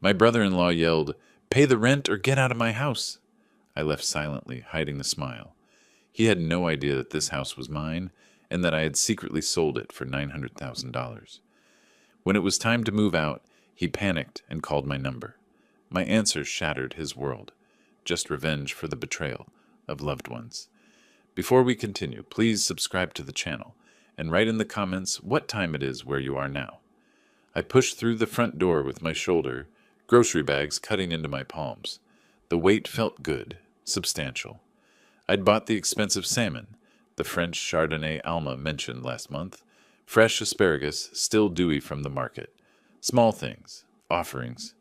My brother-in-law yelled, "Pay the rent or get out of my house." I left silently, hiding the smile. He had no idea that this house was mine and that I had secretly sold it for $900,000. When it was time to move out, he panicked and called my number. My answer shattered his world. Just revenge for the betrayal of loved ones. Before we continue, please subscribe to the channel and write in the comments what time it is where you are now. I pushed through the front door with my shoulder, grocery bags cutting into my palms. The weight felt good, substantial. I'd bought the expensive salmon, the French Chardonnay Alma mentioned last month, fresh asparagus still dewy from the market. Small things, offerings.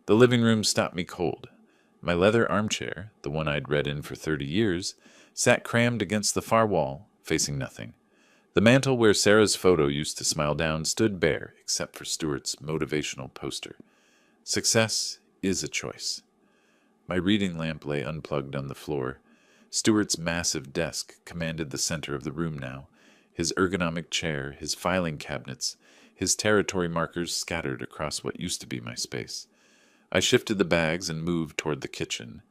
The living room stopped me cold. My leather armchair, the one I'd read in for 30 years, sat crammed against the far wall, facing nothing. The mantel where Sarah's photo used to smile down stood bare except for Stuart's motivational poster. Success is a choice. My reading lamp lay unplugged on the floor. Stuart's massive desk commanded the center of the room now, his ergonomic chair, his filing cabinets, his territory markers scattered across what used to be my space. I shifted the bags and moved toward the kitchen.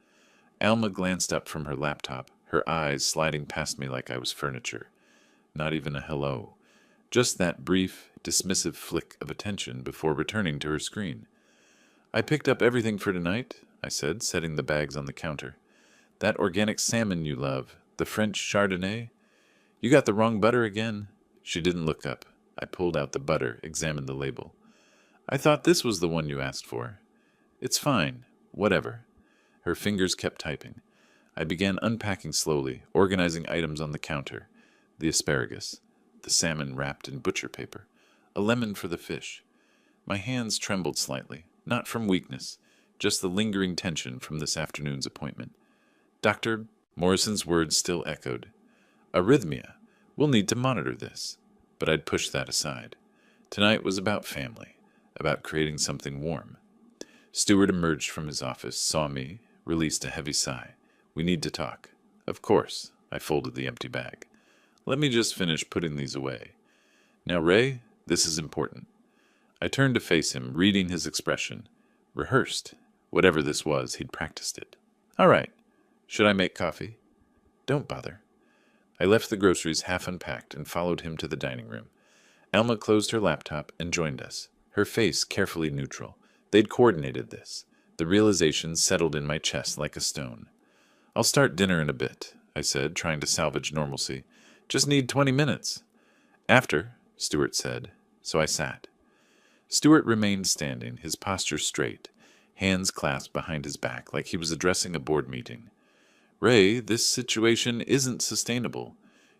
Alma glanced up from her laptop, her eyes sliding past me like I was furniture. Not even a hello. Just that brief, dismissive flick of attention before returning to her screen. "I picked up everything for tonight," I said, setting the bags on the counter. "That organic salmon you love, the French Chardonnay. You got the wrong butter again." She didn't look up. I pulled out the butter, examined the label. "I thought this was the one you asked for." "It's fine. Whatever." Her fingers kept typing. I began unpacking slowly, organizing items on the counter. The asparagus, the salmon wrapped in butcher paper, a lemon for the fish. My hands trembled slightly, not from weakness, just the lingering tension from this afternoon's appointment. "Dr. Morrison's words still echoed. "Arrhythmia. We'll need to monitor this." But I'd pushed that aside. Tonight was about family, about creating something warm. Stuart emerged from his office, saw me, released a heavy sigh. "We need to talk." "Of course." I folded the empty bag. "Let me just finish putting these away. Now, Ray, this is important." I turned to face him, reading his expression. Rehearsed. Whatever this was, he'd practiced it. "All right. Should I make coffee?" "Don't bother." I left the groceries half unpacked and followed him to the dining room. Alma closed her laptop and joined us, her face carefully neutral. They'd coordinated this. The realization settled in my chest like a stone. "I'll start dinner in a bit," I said, trying to salvage normalcy. "Just need 20 minutes. "After," Stuart said, so I sat. Stuart remained standing, his posture straight, hands clasped behind his back like he was addressing a board meeting. "Ray, this situation isn't sustainable.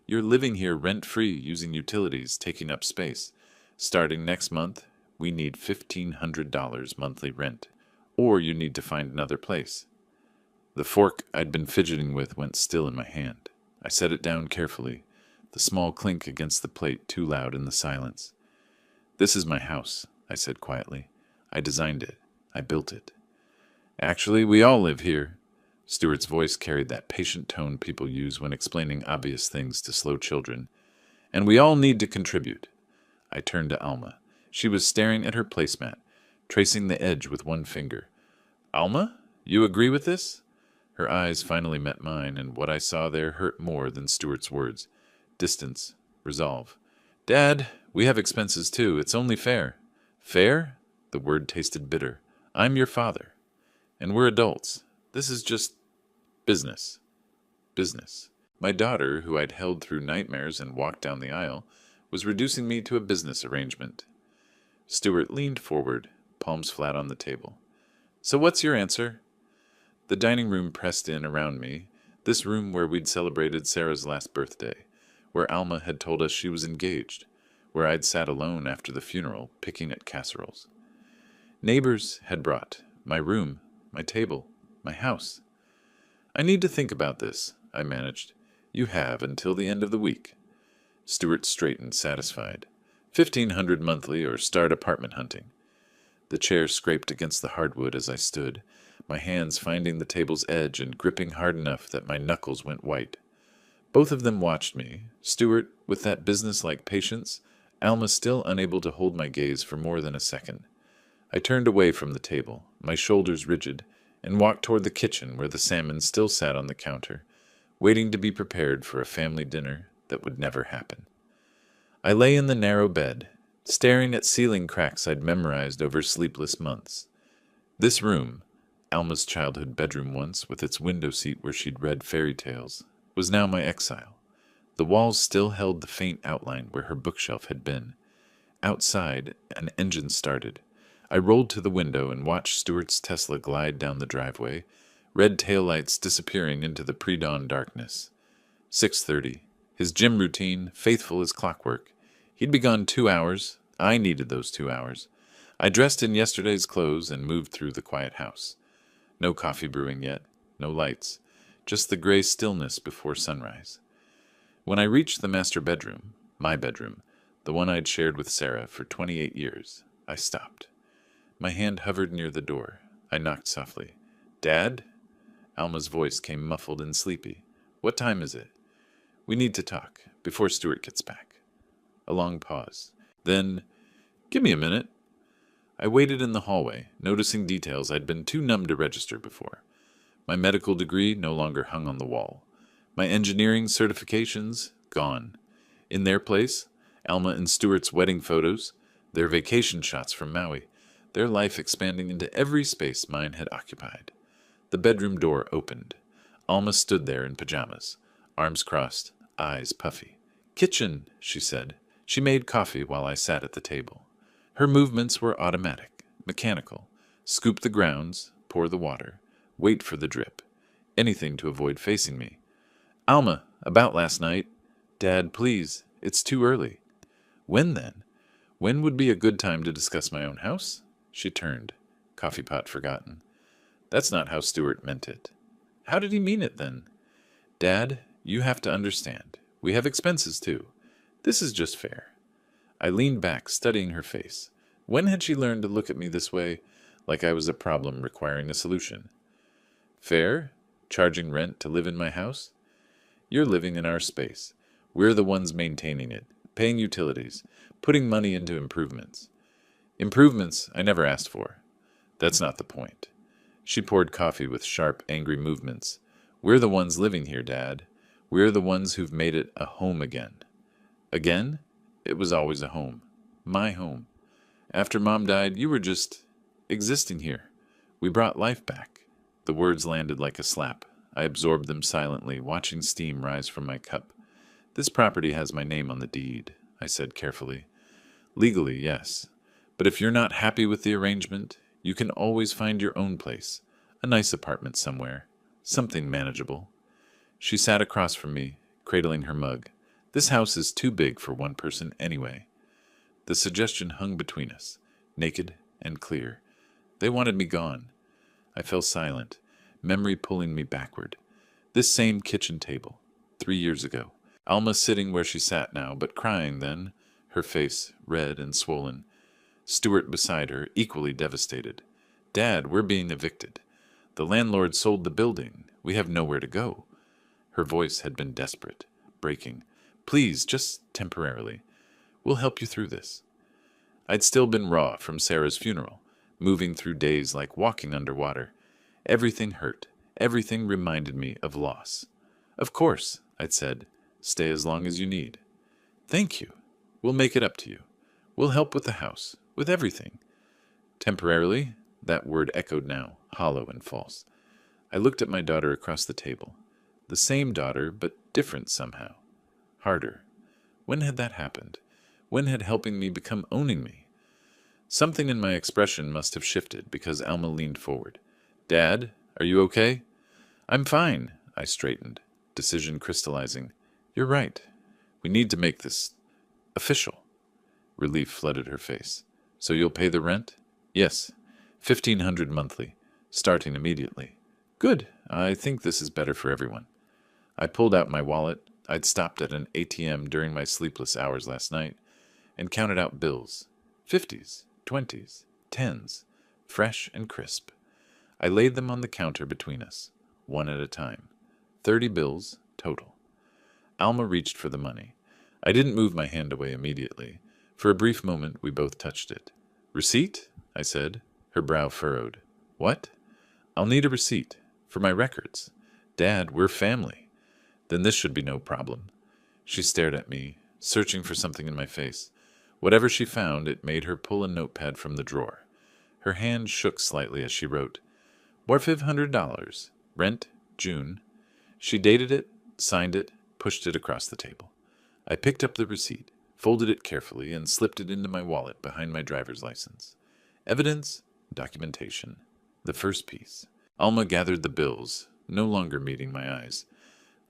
You're living here rent-free, using utilities, taking up space. Starting next month, we need $1,500 monthly rent, or you need to find another place." The fork I'd been fidgeting with went still in my hand. I set it down carefully, the small clink against the plate too loud in the silence. "This is my house," I said quietly. "I designed it. I built it." "Actually, we all live here." Stuart's voice carried that patient tone people use when explaining obvious things to slow children. "And we all need to contribute." I turned to Alma. She was staring at her placemat, tracing the edge with one finger. "Alma, you agree with this?" Her eyes finally met mine, and what I saw there hurt more than Stuart's words. Distance. Resolve. "Dad, we have expenses too. It's only fair." "Fair?" The word tasted bitter. "I'm your father. And we're adults. This is just business." Business. My daughter, who I'd held through nightmares and walked down the aisle, was reducing me to a business arrangement. Stuart leaned forward, palms flat on the table. "So what's your answer?" The dining room pressed in around me, this room where we'd celebrated Sarah's last birthday, where Alma had told us she was engaged, where I'd sat alone after the funeral, picking at casseroles. Neighbors had brought my room, my table, my house. "I need to think about this," I managed. "You have until the end of the week." Stuart straightened, satisfied. 1,500 monthly or start apartment hunting." The chair scraped against the hardwood as I stood, my hands finding the table's edge and gripping hard enough that my knuckles went white. Both of them watched me, Stuart with that business-like patience, Alma still unable to hold my gaze for more than a second. I turned away from the table, my shoulders rigid, and walked toward the kitchen where the salmon still sat on the counter, waiting to be prepared for a family dinner that would never happen. I lay in the narrow bed, staring at ceiling cracks I'd memorized over sleepless months. This room, Alma's childhood bedroom once, with its window seat where she'd read fairy tales, was now my exile. The walls still held the faint outline where her bookshelf had been. Outside, an engine started. I rolled to the window and watched Stuart's Tesla glide down the driveway, red taillights disappearing into the pre-dawn darkness. 6:30. His gym routine, faithful as clockwork. He'd be gone 2 hours. I needed those 2 hours. I dressed in yesterday's clothes and moved through the quiet house. No coffee brewing yet, no lights, just the gray stillness before sunrise. When I reached the master bedroom, my bedroom, the one I'd shared with Sarah for 28 years, I stopped. My hand hovered near the door. I knocked softly. "Dad?" Alma's voice came muffled and sleepy. "What time is it?" "We need to talk, before Stuart gets back." A long pause. Then, "Give me a minute." I waited in the hallway, noticing details I'd been too numb to register before. My medical degree no longer hung on the wall. My engineering certifications, gone. In their place, Alma and Stuart's wedding photos, their vacation shots from Maui, their life expanding into every space mine had occupied. The bedroom door opened. Alma stood there in pajamas, arms crossed, eyes puffy. "Kitchen," she said. She made coffee while I sat at the table. Her movements were automatic, mechanical. Scoop the grounds, pour the water, wait for the drip. Anything to avoid facing me. "Alma, about last night." "Dad, please, it's too early." "When then? When would be a good time to discuss my own house?" She turned, coffee pot forgotten. "That's not how Stuart meant it." "How did he mean it, then?" "Dad, you have to understand. We have expenses, too. This is just fair." I leaned back, studying her face. When had she learned to look at me this way, like I was a problem requiring a solution? "Fair? Charging rent to live in my house?" "You're living in our space. We're the ones maintaining it, paying utilities, putting money into improvements." "Improvements I never asked for." "That's not the point." She poured coffee with sharp, angry movements. "We're the ones living here, Dad. We're the ones who've made it a home again." "Again?" "It was always a home. My home. After Mom died, you were just existing here. We brought life back." The words landed like a slap. I absorbed them silently, watching steam rise from my cup. "This property has my name on the deed," I said carefully. "Legally, yes. But if you're not happy with the arrangement, you can always find your own place. A nice apartment somewhere. Something manageable." She sat across from me, cradling her mug. "This house is too big for one person anyway." The suggestion hung between us, naked and clear. They wanted me gone. I fell silent, memory pulling me backward. This same kitchen table, 3 years ago. Alma sitting where she sat now, but crying then, her face red and swollen. Stuart beside her, equally devastated. "Dad, we're being evicted. The landlord sold the building. We have nowhere to go." Her voice had been desperate, breaking. "Please, just temporarily. We'll help you through this." I'd still been raw from Sarah's funeral, moving through days like walking underwater. Everything hurt. Everything reminded me of loss. "Of course," I'd said. "Stay as long as you need." "Thank you. We'll make it up to you. We'll help with the house, with everything." Temporarily, that word echoed now, hollow and false. I looked at my daughter across the table. The same daughter, but different somehow. Harder. When had that happened? When had helping me become owning me? Something in my expression must have shifted because Alma leaned forward. "Dad, are you okay?" "I'm fine," I straightened, decision crystallizing. "You're right. We need to make this official." Relief flooded her face. "So you'll pay the rent?" "Yes. 1,500 monthly, starting immediately." "Good. I think this is better for everyone." I pulled out my wallet. I'd stopped at an ATM during my sleepless hours last night and counted out bills. 50s, 20s, 10s, fresh and crisp. I laid them on the counter between us, one at a time. 30 bills total. Alma reached for the money. I didn't move my hand away immediately. For a brief moment, we both touched it. "Receipt?" I said, her brow furrowed. What? I'll need a receipt. For my records. Dad, we're family. Then this should be no problem. She stared at me, searching for something in my face. Whatever she found, it made her pull a notepad from the drawer. Her hand shook slightly as she wrote, "More $500. Rent, June." She dated it, signed it, pushed it across the table. I picked up the receipt, folded it carefully, and slipped it into my wallet behind my driver's license. Evidence, documentation. The first piece. Alma gathered the bills, no longer meeting my eyes.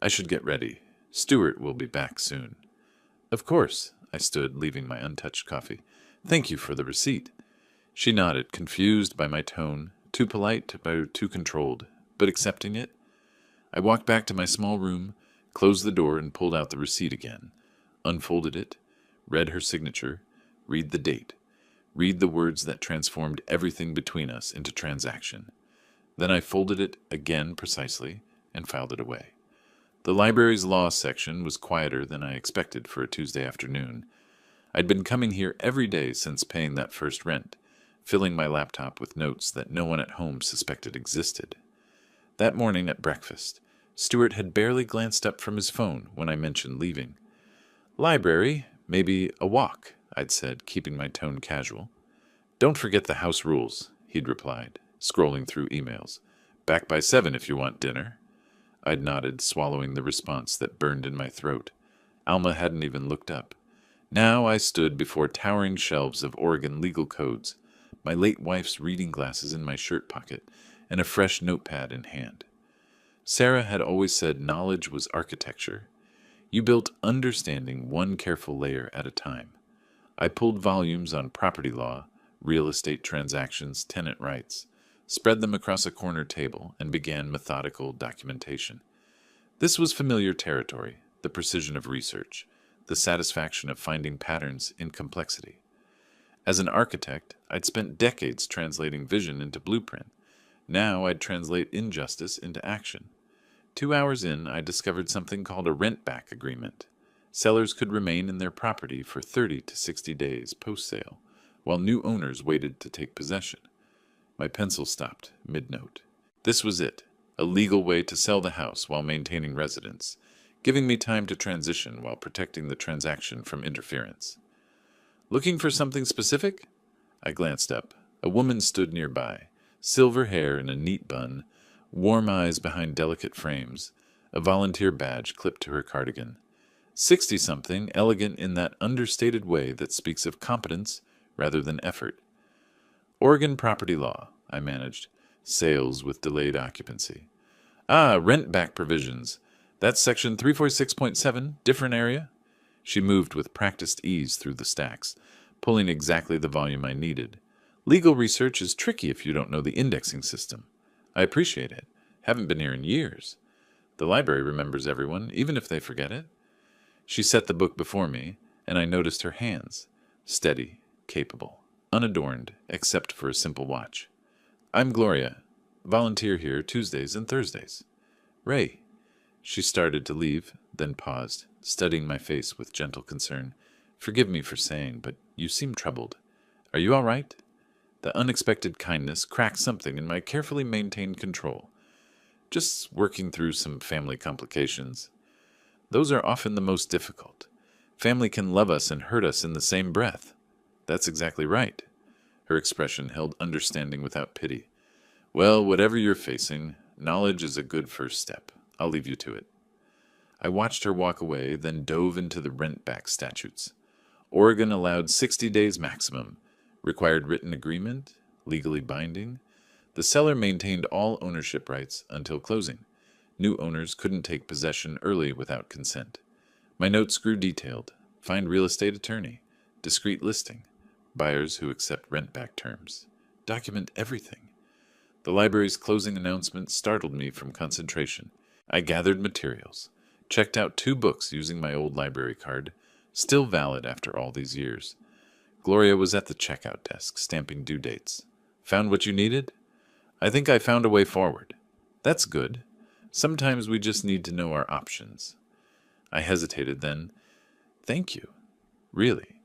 I should get ready. Stuart will be back soon. Of course, I stood, leaving my untouched coffee. Thank you for the receipt. She nodded, confused by my tone, too polite but too controlled, but accepting it. I walked back to my small room, closed the door, and pulled out the receipt again. Unfolded it, read her signature, read the date, read the words that transformed everything between us into transaction. Then I folded it again precisely and filed it away. The library's law section was quieter than I expected for a Tuesday afternoon. I'd been coming here every day since paying that first rent, filling my laptop with notes that no one at home suspected existed. That morning at breakfast, Stuart had barely glanced up from his phone when I mentioned leaving. Library, maybe a walk, I'd said, keeping my tone casual. Don't forget the house rules, he'd replied, scrolling through emails. Back by 7 if you want dinner. I'd nodded, swallowing the response that burned in my throat. Alma hadn't even looked up. Now I stood before towering shelves of Oregon legal codes, my late wife's reading glasses in my shirt pocket, and a fresh notepad in hand. Sarah had always said knowledge was architecture. You built understanding one careful layer at a time. I pulled volumes on property law, real estate transactions, tenant rights, spread them across a corner table, and began methodical documentation. This was familiar territory, the precision of research, the satisfaction of finding patterns in complexity. As an architect, I'd spent decades translating vision into blueprint. Now I'd translate injustice into action. 2 hours in, I discovered something called a rent-back agreement. Sellers could remain in their property for 30 to 60 days post-sale, while new owners waited to take possession. My pencil stopped mid-note. This was it, a legal way to sell the house while maintaining residence, giving me time to transition while protecting the transaction from interference. Looking for something specific? I glanced up. A woman stood nearby, silver hair in a neat bun, warm eyes behind delicate frames, a volunteer badge clipped to her cardigan. 60-something, elegant in that understated way that speaks of competence rather than effort. Oregon property law, I managed. Sales with delayed occupancy. Rent-back provisions. That's section 346.7, different area? She moved with practiced ease through the stacks, pulling exactly the volume I needed. Legal research is tricky if you don't know the indexing system. I appreciate it. Haven't been here in years. The library remembers everyone, even if they forget it. She set the book before me, and I noticed her hands. Steady, capable, unadorned, except for a simple watch. I'm Gloria. Volunteer here Tuesdays and Thursdays. Ray. She started to leave, then paused, studying my face with gentle concern. Forgive me for saying, but you seem troubled. Are you all right? The unexpected kindness cracked something in my carefully maintained control. Just working through some family complications. Those are often the most difficult. Family can love us and hurt us in the same breath. That's exactly right. Her expression held understanding without pity. Well, whatever you're facing, knowledge is a good first step. I'll leave you to it. I watched her walk away, then dove into the rent-back statutes. Oregon allowed 60 days maximum, required written agreement, legally binding. The seller maintained all ownership rights until closing. New owners couldn't take possession early without consent. My notes grew detailed. Find real estate attorney. Discreet listing. Buyers who accept rent-back terms. Document everything. The library's closing announcement startled me from concentration. I gathered materials. Checked out 2 books using my old library card. Still valid after all these years. Gloria was at the checkout desk, stamping due dates. Found what you needed? I think I found a way forward. That's good. Sometimes we just need to know our options. I hesitated then. Thank you. Really.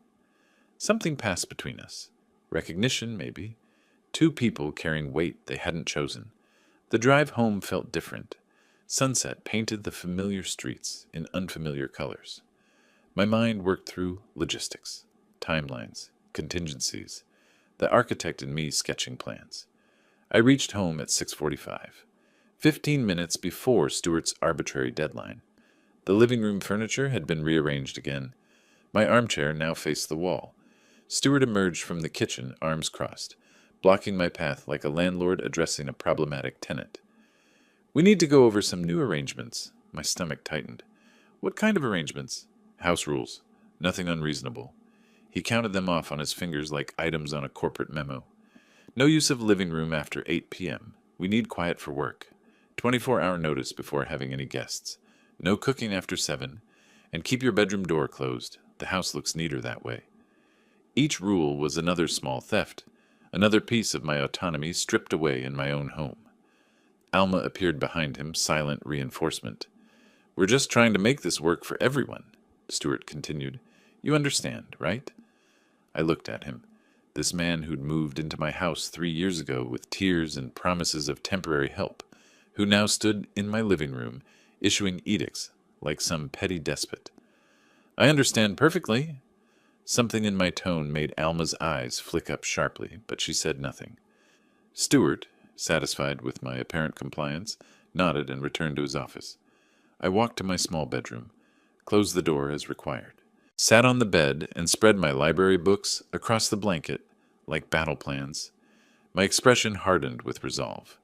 Something passed between us. Recognition, maybe. Two people carrying weight they hadn't chosen. The drive home felt different. Sunset painted the familiar streets in unfamiliar colors. My mind worked through logistics, timelines, contingencies, the architect in me sketching plans. I reached home at 6:45, 15 minutes before Stuart's arbitrary deadline. The living room furniture had been rearranged again. My armchair now faced the wall. Stuart emerged from the kitchen, arms crossed, blocking my path like a landlord addressing a problematic tenant. "We need to go over some new arrangements." My stomach tightened. "What kind of arrangements?" "House rules. Nothing unreasonable." He counted them off on his fingers like items on a corporate memo. "No use of living room after 8 p.m. We need quiet for work. 24-hour notice before having any guests. No cooking after 7. And keep your bedroom door closed. The house looks neater that way." Each rule was another small theft, another piece of my autonomy stripped away in my own home. Alma appeared behind him, silent reinforcement. "We're just trying to make this work for everyone," Stuart continued. "You understand, right?" I looked at him. This man who'd moved into my house 3 years ago with tears and promises of temporary help, who now stood in my living room, issuing edicts like some petty despot. "I understand perfectly." Something in my tone made Alma's eyes flick up sharply, but she said nothing. Stuart, satisfied with my apparent compliance, nodded and returned to his office. I walked to my small bedroom, closed the door as required, sat on the bed and spread my library books across the blanket like battle plans. My expression hardened with resolve.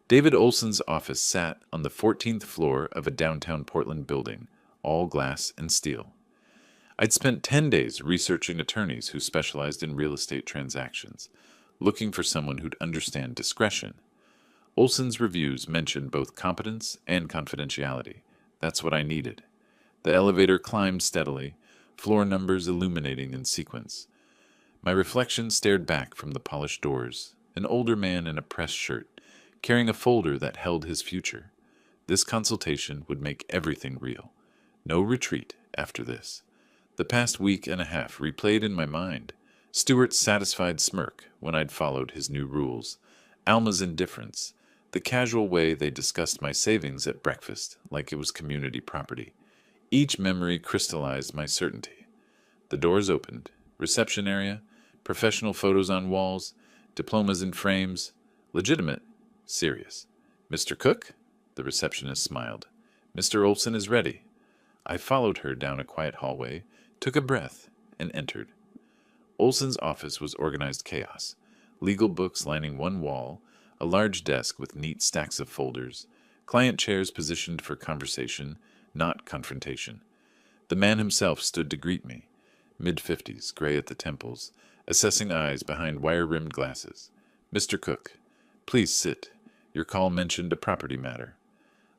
David Olson's office sat on the 14th floor of a downtown Portland building, all glass and steel. I'd spent 10 days researching attorneys who specialized in real estate transactions, looking for someone who'd understand discretion. Olson's reviews mentioned both competence and confidentiality. That's what I needed. The elevator climbed steadily, floor numbers illuminating in sequence. My reflection stared back from the polished doors, an older man in a pressed shirt, carrying a folder that held his future. This consultation would make everything real. No retreat after this. The past week and a half replayed in my mind. Stuart's satisfied smirk when I'd followed his new rules, Alma's indifference, the casual way they discussed my savings at breakfast like it was community property. Each memory crystallized my certainty. The doors opened. Reception area, professional photos on walls, diplomas in frames. Legitimate, serious. "Mr. Cook?" The receptionist smiled. "Mr. Olson is ready." I followed her down a quiet hallway, took a breath, and entered. Olson's office was organized chaos. Legal books lining one wall, a large desk with neat stacks of folders, client chairs positioned for conversation, not confrontation. The man himself stood to greet me, mid-50s, gray at the temples, assessing eyes behind wire-rimmed glasses. "Mr. Cook, please sit. Your call mentioned a property matter."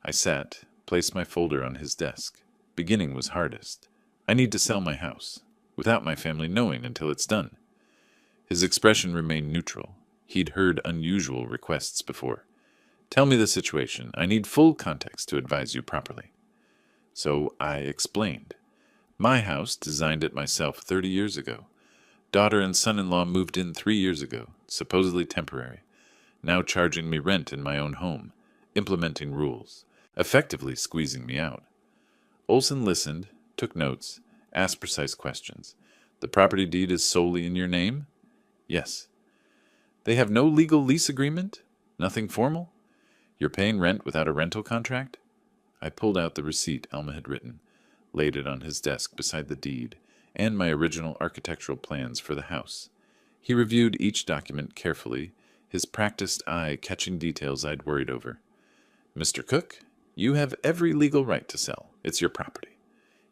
I sat, placed my folder on his desk. Beginning was hardest. I need to sell my house, without my family knowing until it's done. His expression remained neutral. He'd heard unusual requests before. "Tell me the situation. I need full context to advise you properly." So I explained. My house, designed it myself 30 years ago. Daughter and son-in-law moved in 3 years ago, supposedly temporary. Now charging me rent in my own home, implementing rules, effectively squeezing me out. Olson listened, took notes, asked precise questions. "The property deed is solely in your name?" "Yes." "They have no legal lease agreement? Nothing formal? You're paying rent without a rental contract?" I pulled out the receipt Alma had written, laid it on his desk beside the deed, and my original architectural plans for the house. He reviewed each document carefully, his practiced eye catching details I'd worried over. "Mr. Cook, you have every legal right to sell. It's your property."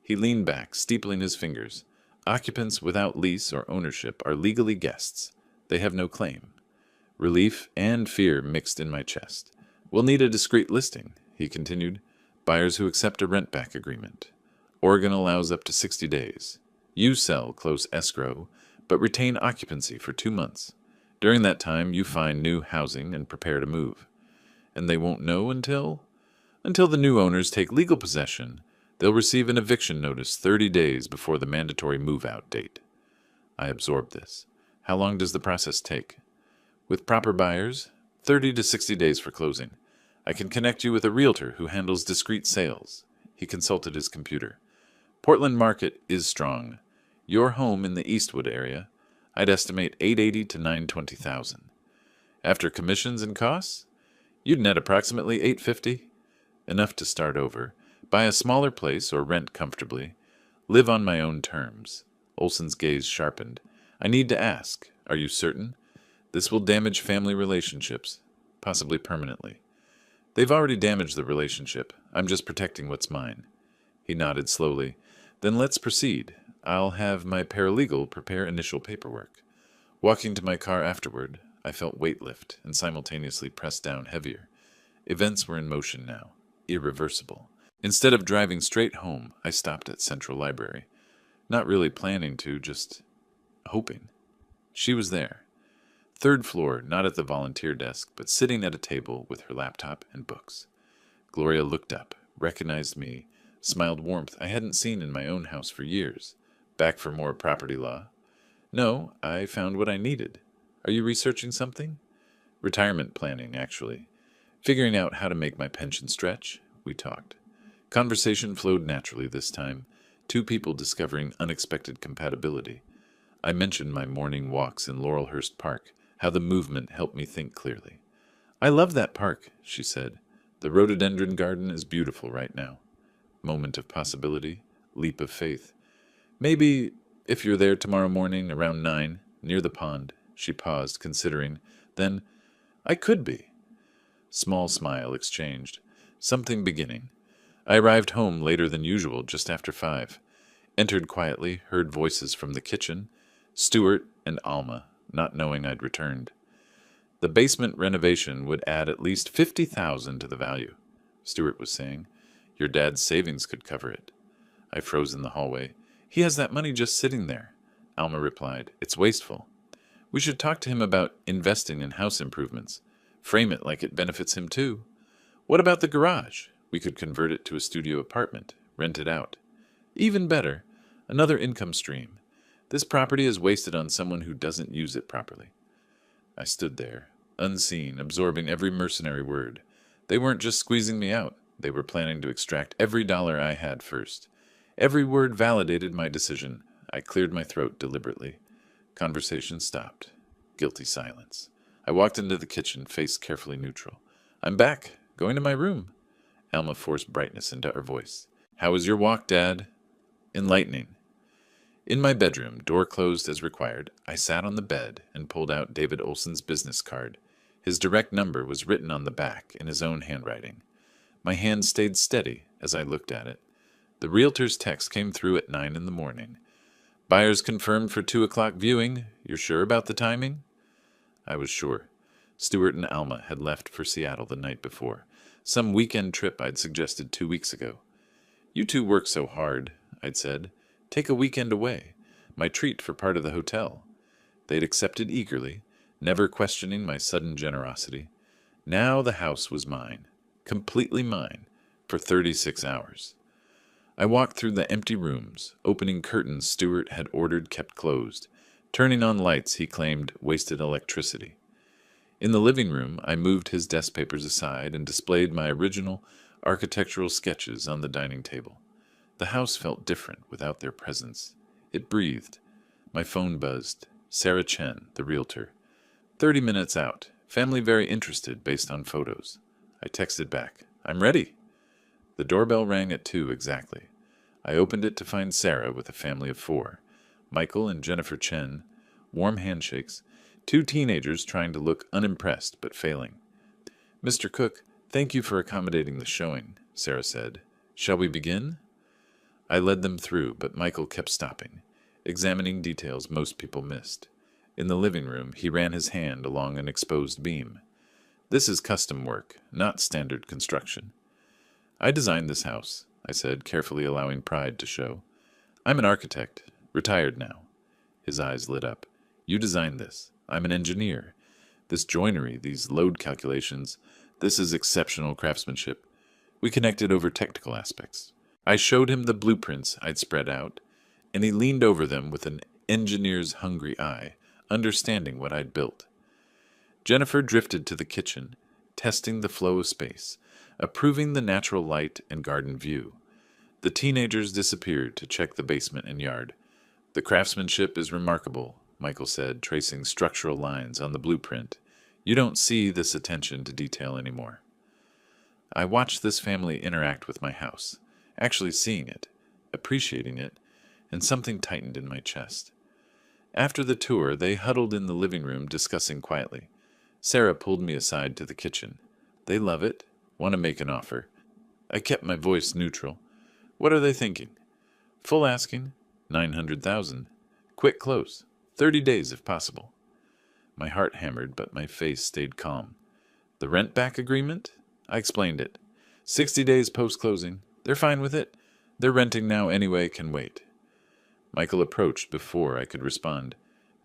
He leaned back, steepling his fingers. "Occupants without lease or ownership are legally guests. They have no claim." Relief and fear mixed in my chest. "We'll need a discreet listing," he continued. "Buyers who accept a rent-back agreement. Oregon allows up to 60 days. You sell close escrow, but retain occupancy for 2 months. During that time, you find new housing and prepare to move. And they won't know until the new owners take legal possession. They'll receive an eviction notice 30 days before the mandatory move-out date." I absorbed this. "How long does the process take?" With proper buyers, 30 to 60 days for closing. I can connect you with a realtor who handles discreet sales. He consulted his computer. Portland market is strong. Your home in the Eastwood area, I'd estimate 880 to 920,000. After commissions and costs, you'd net approximately 850, enough to start over, buy a smaller place or rent comfortably, live on my own terms. Olson's gaze sharpened. I need to ask, are you certain? This will damage family relationships, possibly permanently. They've already damaged the relationship. I'm just protecting what's mine. He nodded slowly. Then let's proceed. I'll have my paralegal prepare initial paperwork. Walking to my car afterward, I felt weight lift and simultaneously pressed down heavier. Events were in motion now, irreversible. Instead of driving straight home, I stopped at Central Library. Not really planning to, just hoping. She was there. Third floor, not at the volunteer desk, but sitting at a table with her laptop and books. Gloria looked up, recognized me, smiled warmth I hadn't seen in my own house for years. Back for more property law? No, I found what I needed. Are you researching something? Retirement planning, actually. Figuring out how to make my pension stretch, we talked. Conversation flowed naturally this time, two people discovering unexpected compatibility. I mentioned my morning walks in Laurelhurst Park, how the movement helped me think clearly. I love that park, she said. The rhododendron garden is beautiful right now. Moment of possibility, leap of faith. Maybe, if you're there tomorrow morning around 9, near the pond. She paused, considering. Then, I could be. Small smile exchanged. Something beginning. I arrived home later than usual, just after 5. Entered quietly, heard voices from the kitchen. Stuart and Alma, not knowing I'd returned. The basement renovation would add at least 50,000 to the value, Stuart was saying. Your dad's savings could cover it. I froze in the hallway. He has that money just sitting there. Alma replied. It's wasteful. We should talk to him about investing in house improvements. Frame it like it benefits him too. What about the garage? We could convert it to a studio apartment, rent it out. Even better, another income stream. This property is wasted on someone who doesn't use it properly. I stood there, unseen, absorbing every mercenary word. They weren't just squeezing me out. They were planning to extract every dollar I had first. Every word validated my decision. I cleared my throat deliberately. Conversation stopped. Guilty silence. I walked into the kitchen, face carefully neutral. I'm back. Going to my room. Alma forced brightness into her voice. How was your walk, Dad? Enlightening. In my bedroom, door closed as required, I sat on the bed and pulled out David Olson's business card. His direct number was written on the back in his own handwriting. My hand stayed steady as I looked at it. The realtor's text came through at 9 in the morning. Buyers confirmed for 2 o'clock viewing. You're sure about the timing? I was sure. Stuart and Alma had left for Seattle the night before. Some weekend trip I'd suggested 2 weeks ago. You two work so hard, I'd said. Take a weekend away. My treat for part of the hotel. They'd accepted eagerly, never questioning my sudden generosity. Now the house was mine. Completely mine. For 36 hours. I walked through the empty rooms, opening curtains Stuart had ordered kept closed, turning on lights he claimed wasted electricity. In the living room, I moved his desk papers aside and displayed my original architectural sketches on the dining table. The house felt different without their presence. It breathed. My phone buzzed. Sarah Chen, the realtor. 30 minutes out. Family very interested based on photos. I texted back. I'm ready. The doorbell rang at 2 exactly. I opened it to find Sarah with a family of 4. Michael and Jennifer Chen. Warm handshakes. 2 teenagers trying to look unimpressed but failing. Mr. Cook, thank you for accommodating the showing, Sarah said. Shall we begin? I led them through, but Michael kept stopping, examining details most people missed. In the living room, he ran his hand along an exposed beam. This is custom work, not standard construction. I designed this house, I said, carefully allowing pride to show. I'm an architect, retired now. His eyes lit up. You designed this. I'm an engineer. This joinery, these load calculations, this is exceptional craftsmanship. We connected over technical aspects. I showed him the blueprints I'd spread out, and he leaned over them with an engineer's hungry eye, understanding what I'd built. Jennifer drifted to the kitchen, testing the flow of space, approving the natural light and garden view. The teenagers disappeared to check the basement and yard. The craftsmanship is remarkable, Michael said, tracing structural lines on the blueprint. You don't see this attention to detail anymore. I watched this family interact with my house, actually seeing it, appreciating it, and something tightened in my chest. After the tour, they huddled in the living room discussing quietly. Sarah pulled me aside to the kitchen. They love it, want to make an offer. I kept my voice neutral. What are they thinking? Full asking, 900,000. Quick close, 30 days if possible. My heart hammered, but my face stayed calm. The rent-back agreement? I explained it. 60 days post-closing. They're fine with it. They're renting now anyway, can wait. Michael approached before I could respond.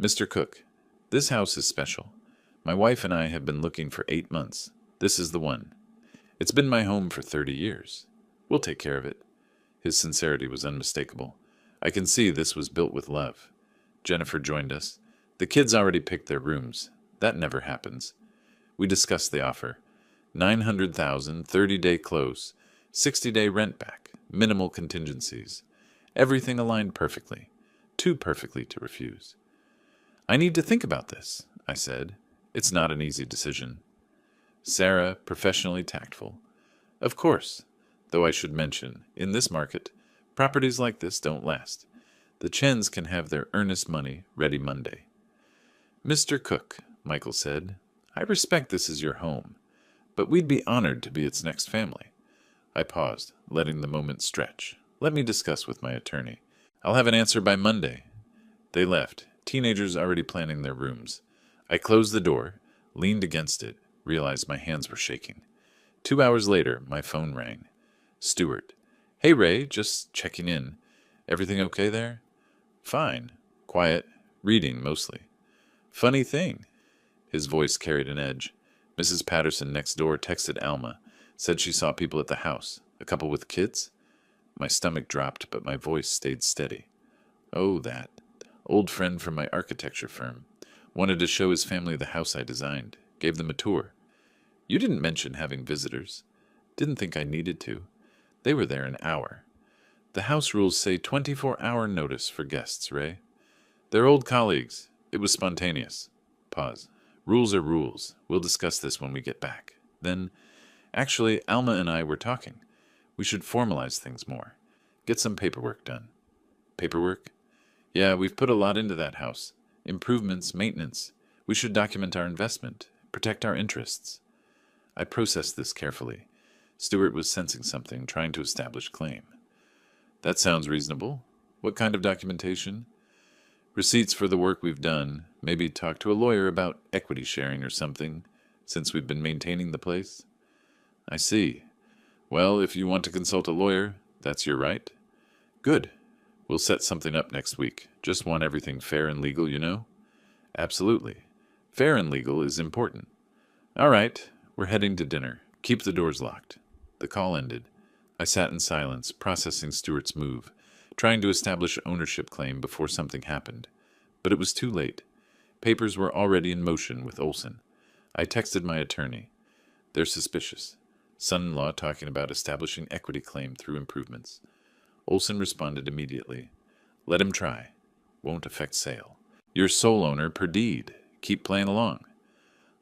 Mr. Cook, this house is special. My wife and I have been looking for 8 months. This is the one. It's been my home for 30 years. We'll take care of it. His sincerity was unmistakable. I can see this was built with love. Jennifer joined us. The kids already picked their rooms. That never happens. We discussed the offer. 900,000, 30-day close, 60-day rent back, minimal contingencies. Everything aligned perfectly. Too perfectly to refuse. I need to think about this, I said. It's not an easy decision. Sarah, professionally tactful. Of course, though I should mention, in this market, properties like this don't last. The Chens can have their earnest money ready Monday. Mr. Cook, Michael said, I respect this is your home, but we'd be honored to be its next family. I paused, letting the moment stretch. Let me discuss with my attorney. I'll have an answer by Monday. They left, teenagers already planning their rooms. I closed the door, leaned against it, realized my hands were shaking. 2 hours later, my phone rang. Stuart. Hey, Ray, just checking in. Everything okay there? Fine. Quiet. Reading, mostly. Funny thing. His voice carried an edge. Mrs. Patterson next door texted Alma. Said she saw people at the house. A couple with kids? My stomach dropped, but my voice stayed steady. Oh, that. Old friend from my architecture firm. Wanted to show his family the house I designed. Gave them a tour. You didn't mention having visitors. Didn't think I needed to. They were there an hour. The house rules say 24-hour notice for guests, Ray. They're old colleagues. It was spontaneous. Pause. Rules are rules. We'll discuss this when we get back. Then, actually, Alma and I were talking. We should formalize things more. Get some paperwork done. Paperwork? Yeah, we've put a lot into that house. Improvements, maintenance. We should document our investment, protect our interests. I processed this carefully. Stuart was sensing something, trying to establish claim. That sounds reasonable. What kind of documentation? Receipts for the work we've done. Maybe talk to a lawyer about equity sharing or something, since we've been maintaining the place. I see. Well, if you want to consult a lawyer, that's your right. Good. We'll set something up next week. Just want everything fair and legal, you know? Absolutely. Fair and legal is important. All right, we're heading to dinner. Keep the doors locked. The call ended. I sat in silence, processing Stuart's move, trying to establish ownership claim before something happened. But it was too late. Papers were already in motion with Olson. I texted my attorney. They're suspicious. Son-in-law talking about establishing equity claim through improvements. Olson responded immediately. Let him try. Won't affect sale. You're sole owner per deed. Keep playing along.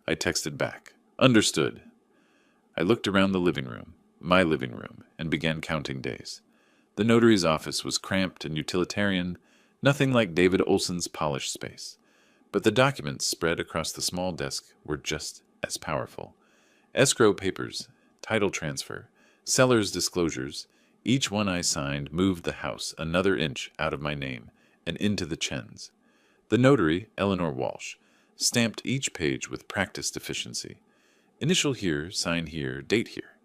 I texted back. Understood. I looked around the living room, my living room, and began counting days. The notary's office was cramped and utilitarian, nothing like David Olson's polished space. But the documents spread across the small desk were just as powerful. Escrow papers, title transfer, seller's disclosures, each one I signed moved the house another inch out of my name and into the Chens. The notary, Eleanor Walsh, stamped each page with practiced efficiency. Initial here, sign here, date here.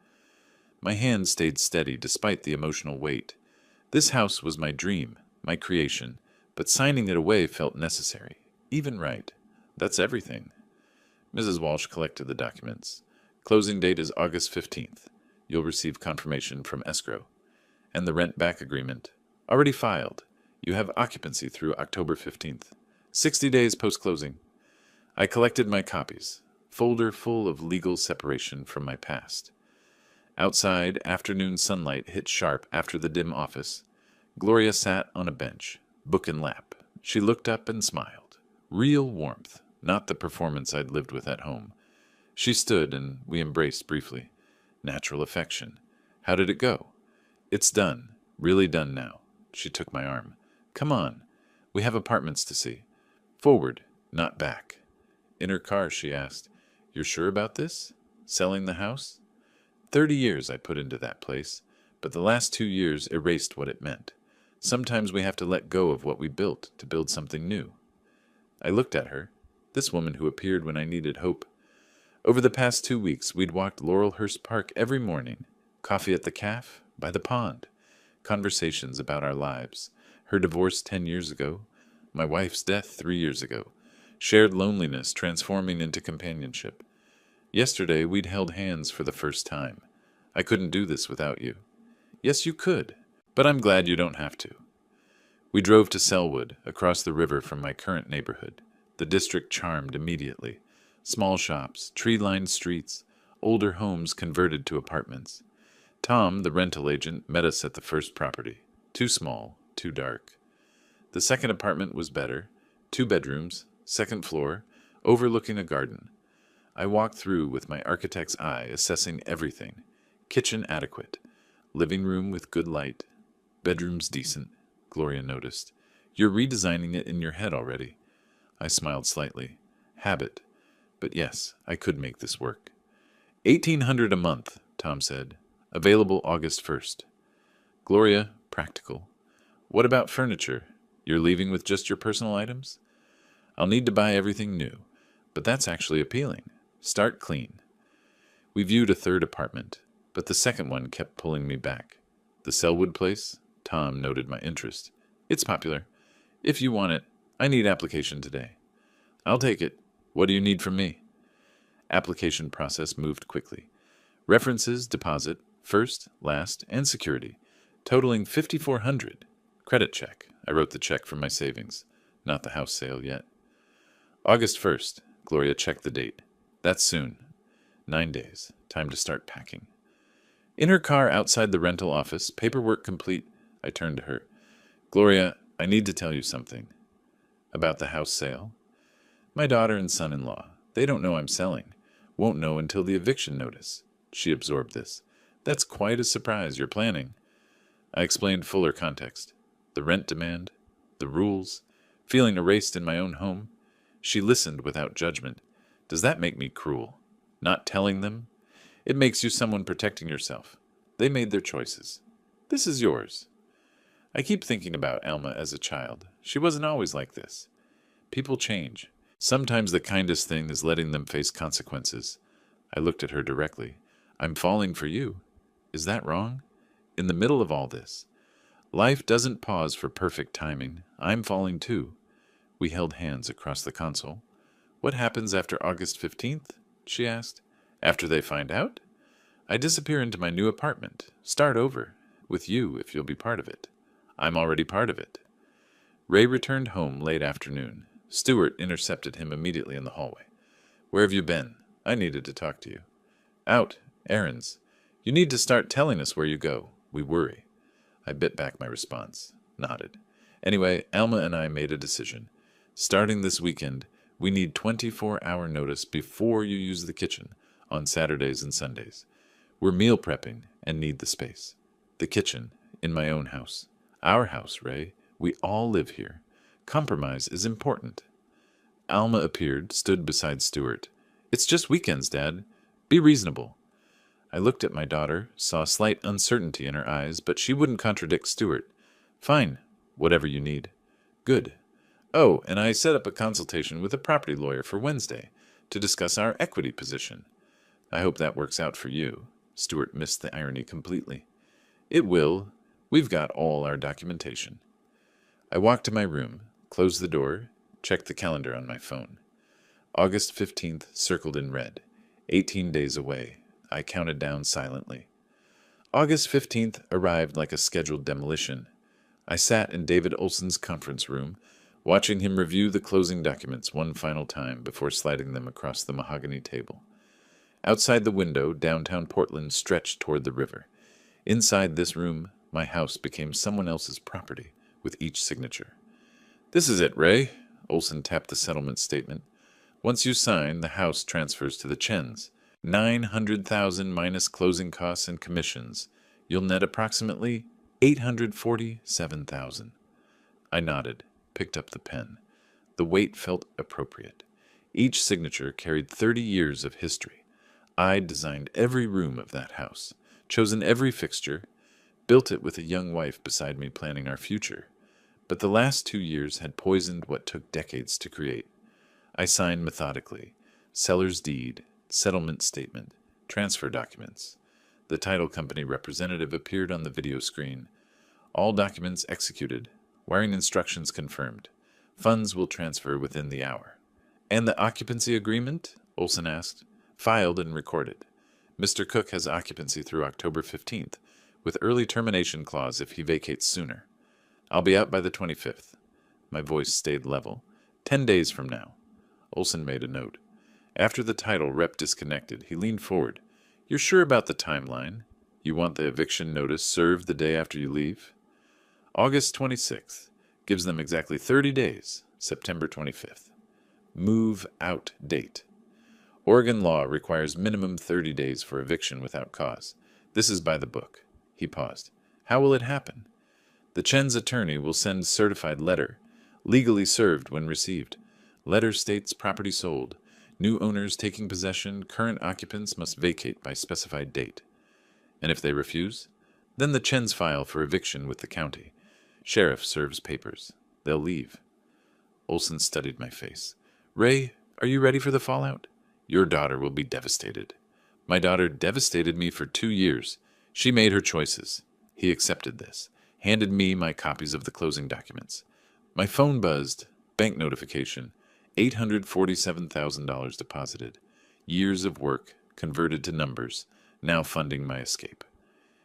My hand stayed steady despite the emotional weight. This house was my dream, my creation, but signing it away felt necessary, even right. That's everything. Mrs. Walsh collected the documents. Closing date is August 15th. You'll receive confirmation from escrow. And the rent-back agreement. Already filed. You have occupancy through October 15th. 60 days post-closing. I collected my copies. folder full of legal separation from my past. Outside, afternoon sunlight hit sharp after the dim office. Gloria sat on a bench, book in lap. She looked up and smiled. Real warmth, not the performance I'd lived with at home. She stood, and we embraced briefly. Natural affection. How did it go? It's done. Really done now. She took my arm. Come on. We have apartments to see. Forward, not back. In her car, she asked, You're sure about this? Selling the house? 30 years I put into that place, but the last 2 years erased what it meant. Sometimes we have to let go of what we built to build something new. I looked at her, this woman who appeared when I needed hope. Over the past 2 weeks, we'd walked Laurelhurst Park every morning, coffee at the cafe, by the pond, conversations about our lives, her divorce 10 years ago, my wife's death 3 years ago, shared loneliness transforming into companionship. Yesterday, we'd held hands for the first time. I couldn't do this without you. Yes, you could, but I'm glad you don't have to. We drove to Selwood, across the river from my current neighborhood. The district charmed immediately. Small shops, tree-lined streets, older homes converted to apartments. Tom, the rental agent, met us at the first property. Too small, too dark. The second apartment was better. 2 bedrooms, second floor, overlooking a garden. I walked through with my architect's eye, assessing everything. Kitchen adequate. Living room with good light. Bedrooms decent, Gloria noticed. You're redesigning it in your head already. I smiled slightly. Habit. But yes, I could make this work. $1,800 a month, Tom said. Available August 1st. Gloria, practical. What about furniture? You're leaving with just your personal items? I'll need to buy everything new, but that's actually appealing. Start clean. We viewed a third apartment, but the second one kept pulling me back. The Selwood place? Tom noted my interest. It's popular. If you want it, I need application today. I'll take it. What do you need from me? Application process moved quickly. References, deposit, first, last, and security, totaling $5,400. Credit check. I wrote the check from my savings. Not the house sale yet. August 1st. Gloria checked the date. That's soon. 9 days. Time to start packing. In her car outside the rental office, paperwork complete, I turned to her. Gloria, I need to tell you something. About the house sale? My daughter and son-in-law. They don't know I'm selling. Won't know until the eviction notice. She absorbed this. That's quite a surprise you're planning. I explained fuller context. The rent demand, the rules, feeling erased in my own home. She listened without judgment. Does that make me cruel? Not telling them? It makes you someone protecting yourself. They made their choices. This is yours. I keep thinking about Alma as a child. She wasn't always like this. People change. Sometimes the kindest thing is letting them face consequences. I looked at her directly. I'm falling for you. Is that wrong? In the middle of all this. Life doesn't pause for perfect timing. I'm falling too. We held hands across the console. What happens after August 15th? She asked. After they find out? I disappear into my new apartment. Start over. With you, if you'll be part of it. I'm already part of it. Ray returned home late afternoon. Stuart intercepted him immediately in the hallway. Where have you been? I needed to talk to you. Out. Errands. You need to start telling us where you go. We worry. I bit back my response. Nodded. Anyway, Alma and I made a decision. Starting this weekend, we need 24-hour notice before you use the kitchen on Saturdays and Sundays. We're meal prepping and need the space. The kitchen, in my own house. Our house, Ray. We all live here. Compromise is important. Alma appeared, stood beside Stuart. It's just weekends, Dad. Be reasonable. I looked at my daughter, saw slight uncertainty in her eyes, but she wouldn't contradict Stuart. Fine. Whatever you need. Good. Oh, and I set up a consultation with a property lawyer for Wednesday to discuss our equity position. I hope that works out for you. Stuart missed the irony completely. It will. We've got all our documentation. I walked to my room, closed the door, checked the calendar on my phone. August 15th circled in red. 18 days away. I counted down silently. August 15th arrived like a scheduled demolition. I sat in David Olson's conference room, watching him review the closing documents one final time before sliding them across the mahogany table. Outside the window, downtown Portland stretched toward the river. Inside this room, my house became someone else's property with each signature. "This is it, Ray." Olson tapped the settlement statement. "Once you sign, the house transfers to the Chens. 900,000 minus closing costs and commissions. You'll net approximately 847,000. I nodded, picked up the pen. The weight felt appropriate. Each signature carried 30 years of history. I designed every room of that house, chosen every fixture, built it with a young wife beside me planning our future. But the last 2 years had poisoned what took decades to create. I signed methodically. Seller's deed, settlement statement, transfer documents. The title company representative appeared on the video screen. All documents executed. Wiring instructions confirmed. Funds will transfer within the hour. "And the occupancy agreement?" Olson asked. "Filed and recorded. Mr. Cook has occupancy through October 15th, with early termination clause if he vacates sooner. I'll be out by the 25th. My voice stayed level. 10 days from now. Olson made a note. After the title rep disconnected, he leaned forward. "You're sure about the timeline? You want the eviction notice served the day after you leave?" "August 26th. Gives them exactly 30 days. September 25th. Move out date. Oregon law requires minimum 30 days for eviction without cause. This is by the book." He paused. "How will it happen?" "The Chen's attorney will send certified letter, legally served when received. Letter states property sold. New owners taking possession, current occupants must vacate by specified date. And if they refuse, then the Chen's file for eviction with the county. Sheriff serves papers. They'll leave." Olson studied my face. "Ray, are you ready for the fallout? Your daughter will be devastated." "My daughter devastated me for 2 years. She made her choices." He accepted this, handed me my copies of the closing documents. My phone buzzed. Bank notification. $847,000 deposited. Years of work, converted to numbers, now funding my escape.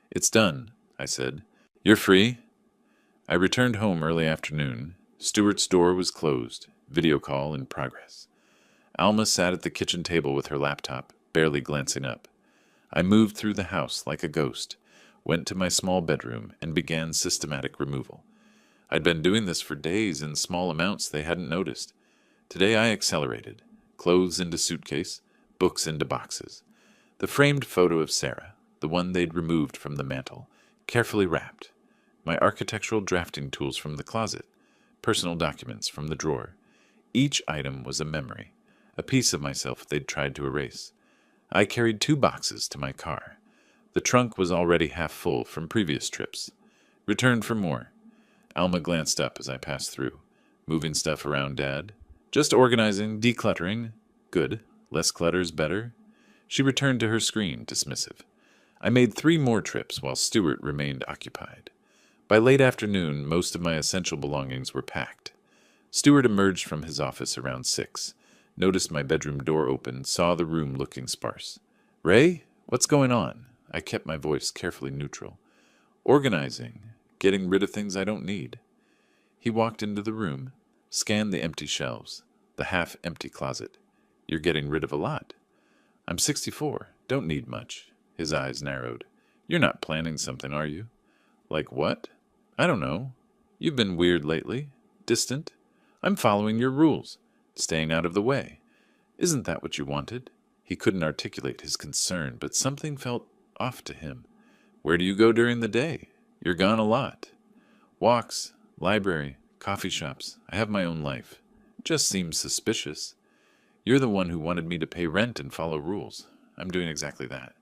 "It's done," I said. "You're free?" I returned home early afternoon. Stewart's door was closed. Video call in progress. Alma sat at the kitchen table with her laptop, barely glancing up. I moved through the house like a ghost, went to my small bedroom, and began systematic removal. I'd been doing this for days in small amounts they hadn't noticed. Today I accelerated. Clothes into suitcase, books into boxes. The framed photo of Sarah, the one they'd removed from the mantel, carefully wrapped. My architectural drafting tools from the closet, personal documents from the drawer. Each item was a memory, a piece of myself they'd tried to erase. I carried 2 boxes to my car. The trunk was already half full from previous trips. Returned for more. Alma glanced up as I passed through. "Moving stuff around, Dad?" "Just organizing, decluttering." "Good. Less clutter's better." She returned to her screen, dismissive. I made 3 more trips while Stewart remained occupied. By late afternoon, most of my essential belongings were packed. Stewart emerged from his office around 6, noticed my bedroom door open, saw the room looking sparse. "Ray, what's going on?" I kept my voice carefully neutral. "Organizing, getting rid of things I don't need." He walked into the room, scanned the empty shelves, the half-empty closet. "You're getting rid of a lot." "I'm 64, don't need much." His eyes narrowed. "You're not planning something, are you?" "Like what?" "I don't know. You've been weird lately. Distant. I'm following your rules. Staying out of the way. Isn't that what you wanted?" He couldn't articulate his concern, but something felt off to him. "Where do you go during the day? You're gone a lot." "Walks, library, coffee shops. I have my own life." "Just seems suspicious." "You're the one who wanted me to pay rent and follow rules. I'm doing exactly that."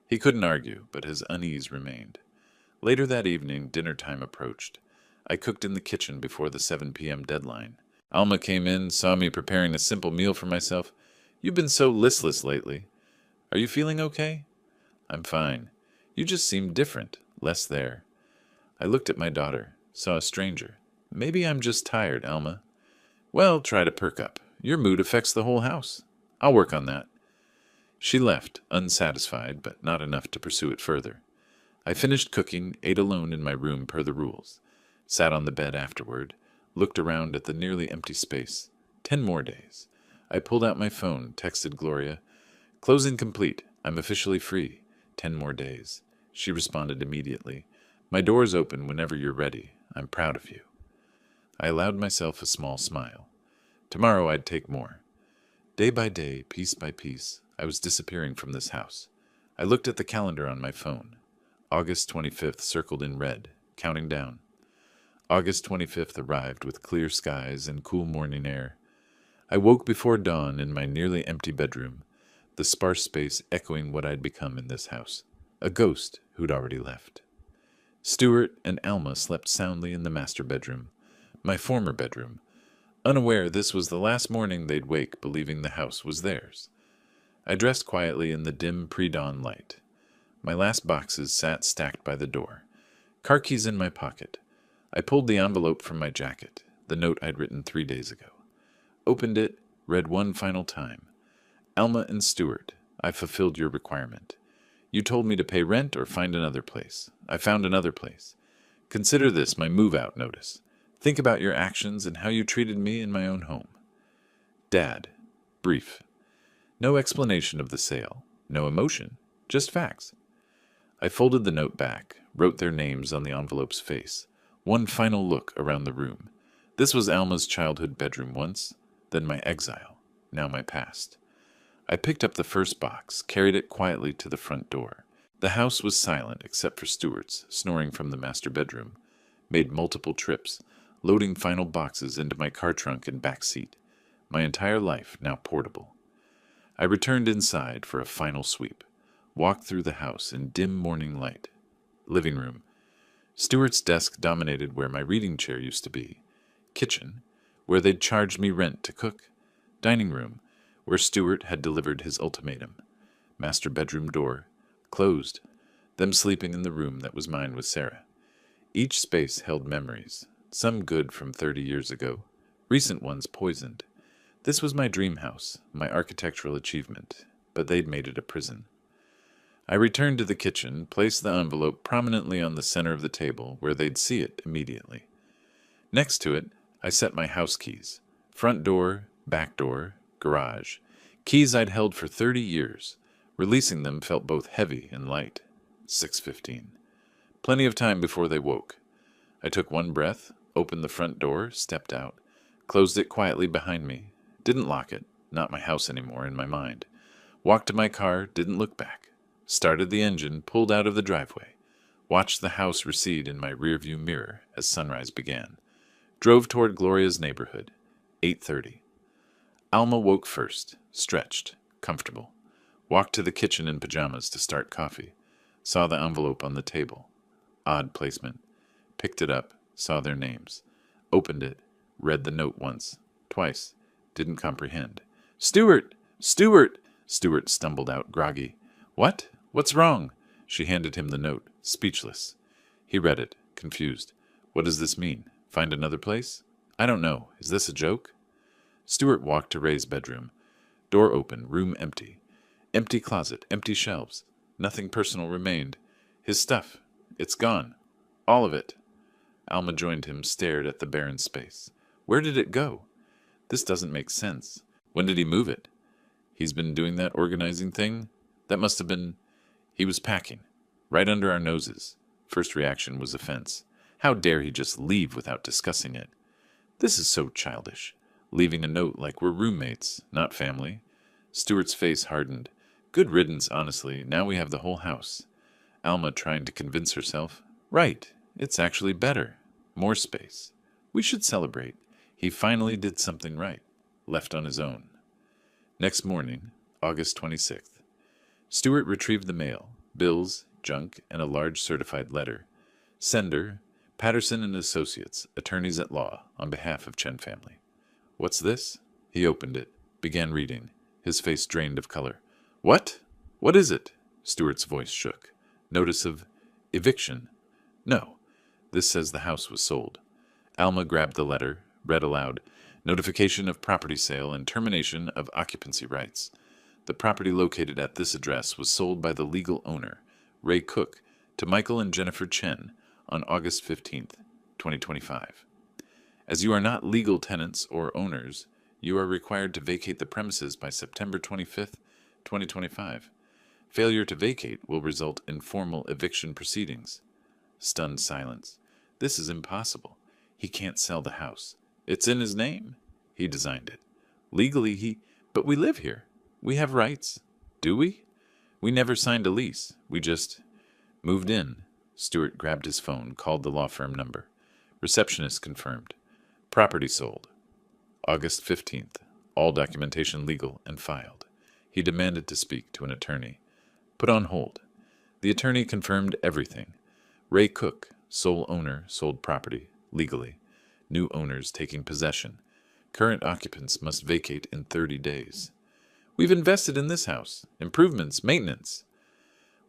He couldn't argue, but his unease remained. Later that evening, dinner time approached. I cooked in the kitchen before the 7 p.m. deadline. Alma came in, saw me preparing a simple meal for myself. "You've been so listless lately. Are you feeling okay?" "I'm fine. You just seem different, less there." I looked at my daughter, saw a stranger. "Maybe I'm just tired, Alma." "Well, try to perk up. Your mood affects the whole house. I'll work on that." She left, unsatisfied, but not enough to pursue it further. I finished cooking, ate alone in my room per the rules. Sat on the bed afterward, looked around at the nearly empty space. 10 more days. I pulled out my phone, texted Gloria. Closing complete. I'm officially free. 10 more days. She responded immediately. My door's open whenever you're ready. I'm proud of you. I allowed myself a small smile. Tomorrow I'd take more. Day by day, piece by piece, I was disappearing from this house. I looked at the calendar on my phone. August 25th circled in red, counting down. August 25th arrived with clear skies and cool morning air. I woke before dawn in my nearly empty bedroom, the sparse space echoing what I'd become in this house, a ghost who'd already left. Stuart and Alma slept soundly in the master bedroom, my former bedroom, unaware this was the last morning they'd wake believing the house was theirs. I dressed quietly in the dim pre-dawn light. My last boxes sat stacked by the door, car keys in my pocket. I pulled the envelope from my jacket, the note I'd written 3 days ago. Opened it, read one final time. Alma and Stuart, I fulfilled your requirement. You told me to pay rent or find another place. I found another place. Consider this my move-out notice. Think about your actions and how you treated me in my own home. Dad. Brief. No explanation of the sale. No emotion. Just facts. I folded the note back, wrote their names on the envelope's face. One final look around the room. This was Alma's childhood bedroom once, then my exile, now my past. I picked up the first box, carried it quietly to the front door. The house was silent except for Stuart's, snoring from the master bedroom. Made multiple trips, loading final boxes into my car trunk and back seat. My entire life now portable. I returned inside for a final sweep. Walked through the house in dim morning light. Living room. Stuart's desk dominated where my reading chair used to be. Kitchen, where they'd charged me rent to cook. Dining room, where Stuart had delivered his ultimatum. Master bedroom door, closed. Them sleeping in the room that was mine with Sarah. Each space held memories, some good from 30 years ago, recent ones poisoned. This was my dream house, my architectural achievement, but they'd made it a prison. I returned to the kitchen, placed the envelope prominently on the center of the table where they'd see it immediately. Next to it, I set my house keys. Front door, back door, garage. Keys I'd held for 30 years. Releasing them felt both heavy and light. 6:15. Plenty of time before they woke. I took one breath, opened the front door, stepped out, closed it quietly behind me. Didn't lock it, not my house anymore in my mind. Walked to my car, didn't look back. Started the engine, pulled out of the driveway. Watched the house recede in my rearview mirror as sunrise began. Drove toward Gloria's neighborhood. 8:30. Alma woke first, stretched, comfortable. Walked to the kitchen in pajamas to start coffee. Saw the envelope on the table. Odd placement. Picked it up, saw their names. Opened it, read the note once, twice. Didn't comprehend. "Stuart! Stuart!" Stuart stumbled out, groggy. "What? What's wrong?" She handed him the note, speechless. He read it, confused. "What does this mean? Find another place?" "I don't know. Is this a joke?" Stuart walked to Ray's bedroom. Door open, room empty. Empty closet, empty shelves. Nothing personal remained. His stuff. It's gone. All of it. Alma joined him, stared at the barren space. Where did it go? This doesn't make sense. When did he move it? He's been doing that organizing thing? That must have been... He was packing. Right under our noses. First reaction was offense. How dare he just leave without discussing it? This is so childish. Leaving a note like we're roommates, not family. Stuart's face hardened. Good riddance, honestly. Now we have the whole house. Alma trying to convince herself. Right. It's actually better. More space. We should celebrate. He finally did something right. Left on his own. Next morning, August 26th. Stuart retrieved the mail, bills, junk, and a large certified letter. Sender, Patterson and Associates, attorneys at law, on behalf of Chen family. What's this? He opened it, began reading, his face drained of color. What? What is it? Stuart's voice shook. Notice of eviction. No, this says the house was sold. Alma grabbed the letter, read aloud. Notification of property sale and termination of occupancy rights. The property located at this address was sold by the legal owner, Ray Cook, to Michael and Jennifer Chen on August 15th, 2025. As you are not legal tenants or owners, you are required to vacate the premises by September 25th, 2025. Failure to vacate will result in formal eviction proceedings. Stunned silence. This is impossible. He can't sell the house. It's in his name. He designed it. Legally, But we live here. We have rights. Do we? We never signed a lease. We just moved in. Stewart grabbed his phone, called the law firm number. Receptionist confirmed. Property sold. August 15th. All documentation legal and filed. He demanded to speak to an attorney. Put on hold. The attorney confirmed everything. Ray Cook, sole owner, sold property, legally. New owners taking possession. Current occupants must vacate in 30 days. We've invested in this house. Improvements, maintenance.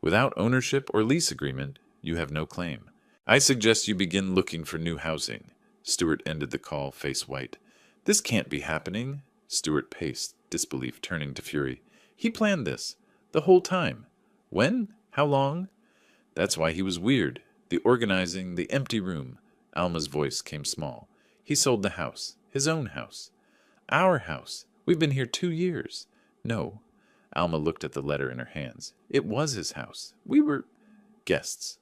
Without ownership or lease agreement, you have no claim. I suggest you begin looking for new housing. Stewart ended the call, face white. This can't be happening. Stewart paced, disbelief turning to fury. He planned this. The whole time. When? How long? That's why he was weird. The organizing, the empty room. Alma's voice came small. He sold the house. His own house. Our house. We've been here 2 years. No. Alma looked at the letter in her hands. It was his house. We were guests.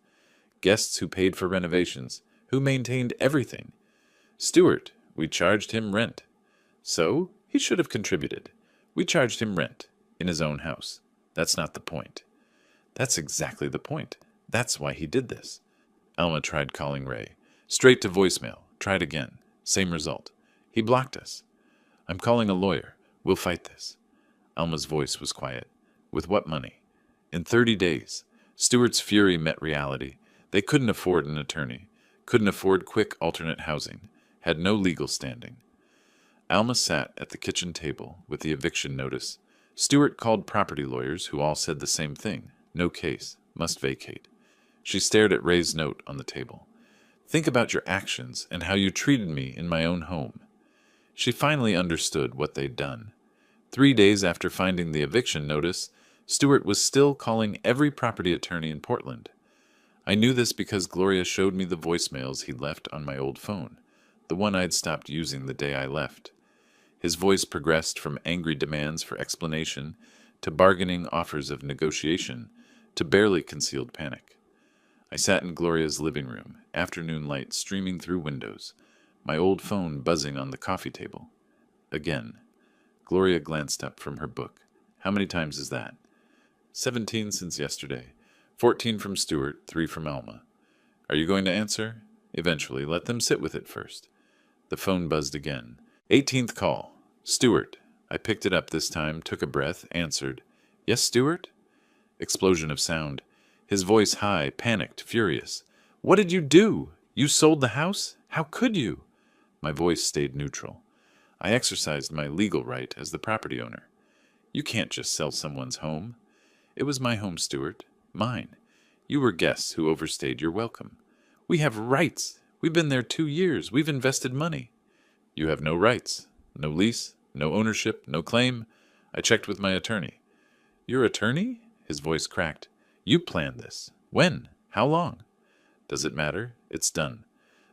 Guests who paid for renovations, who maintained everything. Stewart, we charged him rent. So, he should have contributed. We charged him rent, in his own house. That's not the point. That's exactly the point. That's why he did this. Alma tried calling Ray. Straight to voicemail. Tried again. Same result. He blocked us. I'm calling a lawyer. We'll fight this. Alma's voice was quiet. With what money? In 30 days. Stewart's fury met reality. They couldn't afford an attorney. Couldn't afford quick alternate housing. Had no legal standing. Alma sat at the kitchen table with the eviction notice. Stewart called property lawyers who all said the same thing. No case. Must vacate. She stared at Ray's note on the table. Think about your actions and how you treated me in my own home. She finally understood what they'd done. 3 days after finding the eviction notice, Stewart was still calling every property attorney in Portland. I knew this because Gloria showed me the voicemails he'd left on my old phone, the one I'd stopped using the day I left. His voice progressed from angry demands for explanation to bargaining offers of negotiation to barely concealed panic. I sat in Gloria's living room, afternoon light streaming through windows, my old phone buzzing on the coffee table. Again. Gloria glanced up from her book. How many times is that? 17 since yesterday. 14 from Stewart, 3 from Alma. Are you going to answer? Eventually, let them sit with it first. The phone buzzed again. 18th call. Stewart. I picked it up this time, took a breath, answered. Yes, Stewart? Explosion of sound. His voice high, panicked, furious. What did you do? You sold the house? How could you? My voice stayed neutral. I exercised my legal right as the property owner. You can't just sell someone's home. It was my home, Stewart. Mine. You were guests who overstayed your welcome. We have rights. We've been there 2 years. We've invested money. You have no rights. No lease. No ownership. No claim. I checked with my attorney. Your attorney? His voice cracked. You planned this. When? How long? Does it matter? It's done.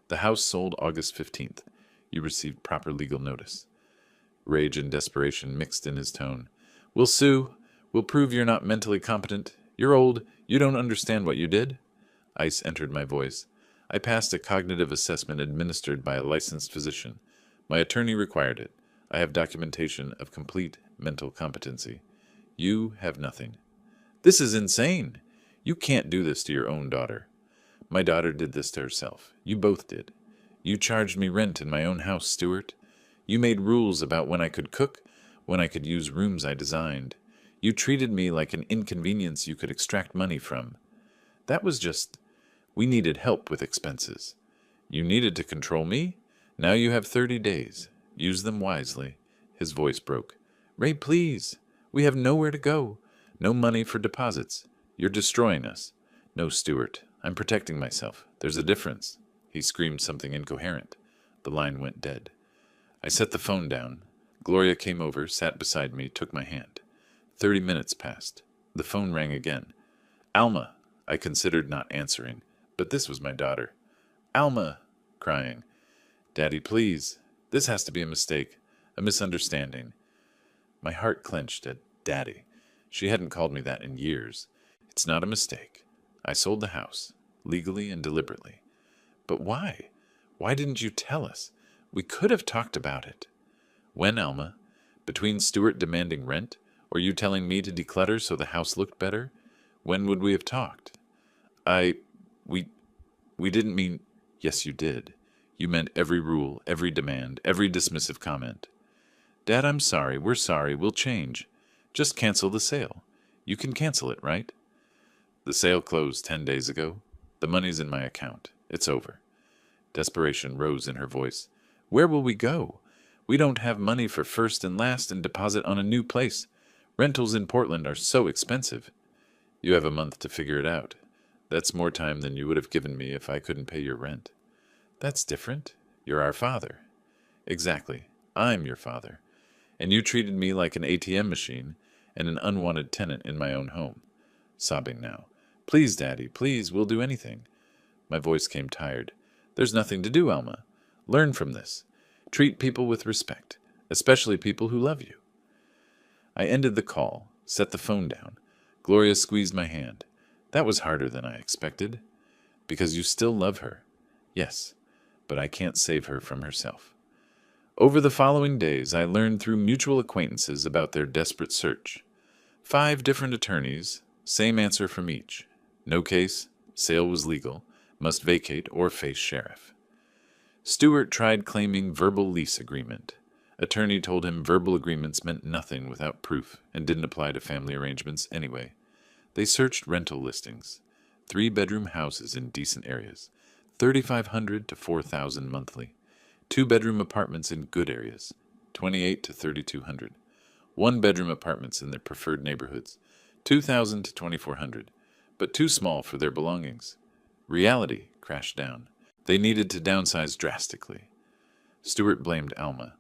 The house sold August 15th. You received proper legal notice. Rage and desperation mixed in his tone. We'll sue. We'll prove you're not mentally competent. You're old. You don't understand what you did. Ice entered my voice. I passed a cognitive assessment administered by a licensed physician. My attorney required it. I have documentation of complete mental competency. You have nothing. This is insane. You can't do this to your own daughter. My daughter did this to herself. You both did. You charged me rent in my own house, Stewart. You made rules about when I could cook, when I could use rooms I designed. You treated me like an inconvenience you could extract money from. That was just... We needed help with expenses. You needed to control me? Now you have 30 days. Use them wisely. His voice broke. Ray, please. We have nowhere to go. No money for deposits. You're destroying us. No, Stewart. I'm protecting myself. There's a difference. He screamed something incoherent. The line went dead. I set the phone down. Gloria came over, sat beside me, took my hand. 30 minutes passed. The phone rang again. Alma. I considered not answering, but this was my daughter. Alma, crying. Daddy, please. This has to be a mistake, a misunderstanding. My heart clenched at Daddy. She hadn't called me that in years. It's not a mistake. I sold the house, legally and deliberately. But why? Why didn't you tell us? We could have talked about it. When, Alma? Between Stuart demanding rent, or you telling me to declutter so the house looked better? When would we have talked? I... we... we didn't mean... Yes, you did. You meant every rule, every demand, every dismissive comment. Dad, I'm sorry. We're sorry. We'll change. Just cancel the sale. You can cancel it, right? The sale closed 10 days ago. The money's in my account. It's over. Desperation rose in her voice. Where will we go? We don't have money for first and last and deposit on a new place. Rentals in Portland are so expensive. You have a month to figure it out. That's more time than you would have given me if I couldn't pay your rent. That's different. You're our father. Exactly. I'm your father. And you treated me like an ATM machine and an unwanted tenant in my own home. Sobbing now. Please, Daddy, please, we'll do anything. My voice came tired. There's nothing to do, Alma. Learn from this. Treat people with respect, especially people who love you. I ended the call, set the phone down. Gloria squeezed my hand. That was harder than I expected. Because you still love her. Yes, but I can't save her from herself. Over the following days, I learned through mutual acquaintances about their desperate search. 5 different attorneys, same answer from each. No case, sale was legal, must vacate or face sheriff. Stewart tried claiming verbal lease agreement. Attorney told him verbal agreements meant nothing without proof and didn't apply to family arrangements anyway. They searched rental listings. 3-bedroom houses in decent areas, $3,500 to $4,000 monthly. 2-bedroom apartments in good areas, $2,800 to $3,200. 1-bedroom apartments in their preferred neighborhoods, $2,000 to $2,400, but too small for their belongings. Reality crashed down. They needed to downsize drastically. Stewart blamed Alma.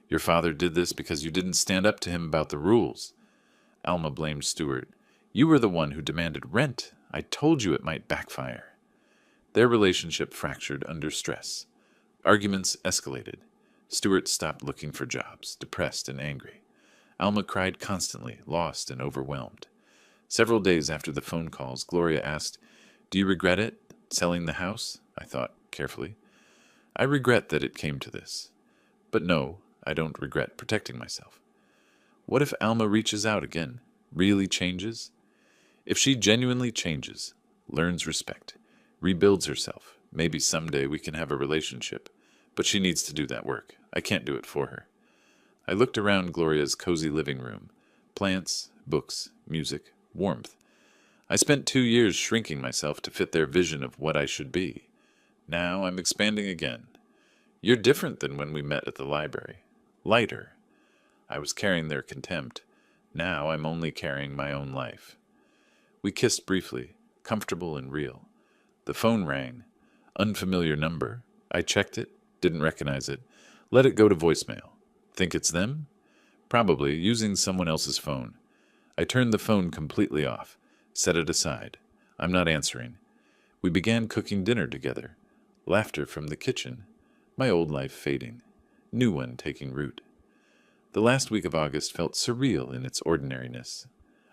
Your father did this because you didn't stand up to him about the rules. Alma blamed Stewart. You were the one who demanded rent. I told you it might backfire. Their relationship fractured under stress. Arguments escalated. Stewart stopped looking for jobs, depressed and angry. Alma cried constantly, lost and overwhelmed. Several days after the phone calls, Gloria asked, Do you regret it, selling the house? I thought carefully. I regret that it came to this. But no, I don't regret protecting myself. What if Alma reaches out again, really changes? If she genuinely changes, learns respect, rebuilds herself, maybe someday we can have a relationship. But she needs to do that work. I can't do it for her. I looked around Gloria's cozy living room. Plants, books, music, warmth. I spent 2 years shrinking myself to fit their vision of what I should be. Now I'm expanding again. You're different than when we met at the library. Lighter. I was carrying their contempt. Now I'm only carrying my own life. We kissed briefly, comfortable and real. The phone rang. Unfamiliar number. I checked it, didn't recognize it. Let it go to voicemail. Think it's them? Probably, using someone else's phone. I turned the phone completely off, set it aside. I'm not answering. We began cooking dinner together. Laughter from the kitchen. My old life fading. New one taking root. The last week of August felt surreal in its ordinariness.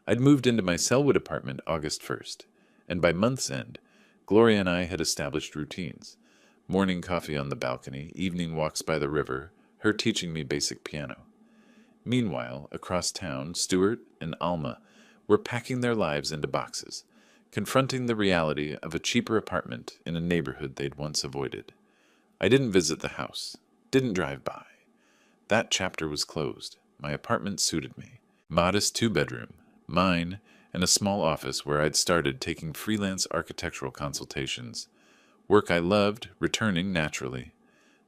I'd moved into my Selwood apartment August 1st, and by month's end, Gloria and I had established routines. Morning coffee on the balcony, evening walks by the river, her teaching me basic piano. Meanwhile, across town, Stewart and Alma were packing their lives into boxes, confronting the reality of a cheaper apartment in a neighborhood they'd once avoided. I didn't visit the house, didn't drive by. That chapter was closed. My apartment suited me. Modest 2-bedroom, mine, and a small office where I'd started taking freelance architectural consultations. Work I loved, returning naturally.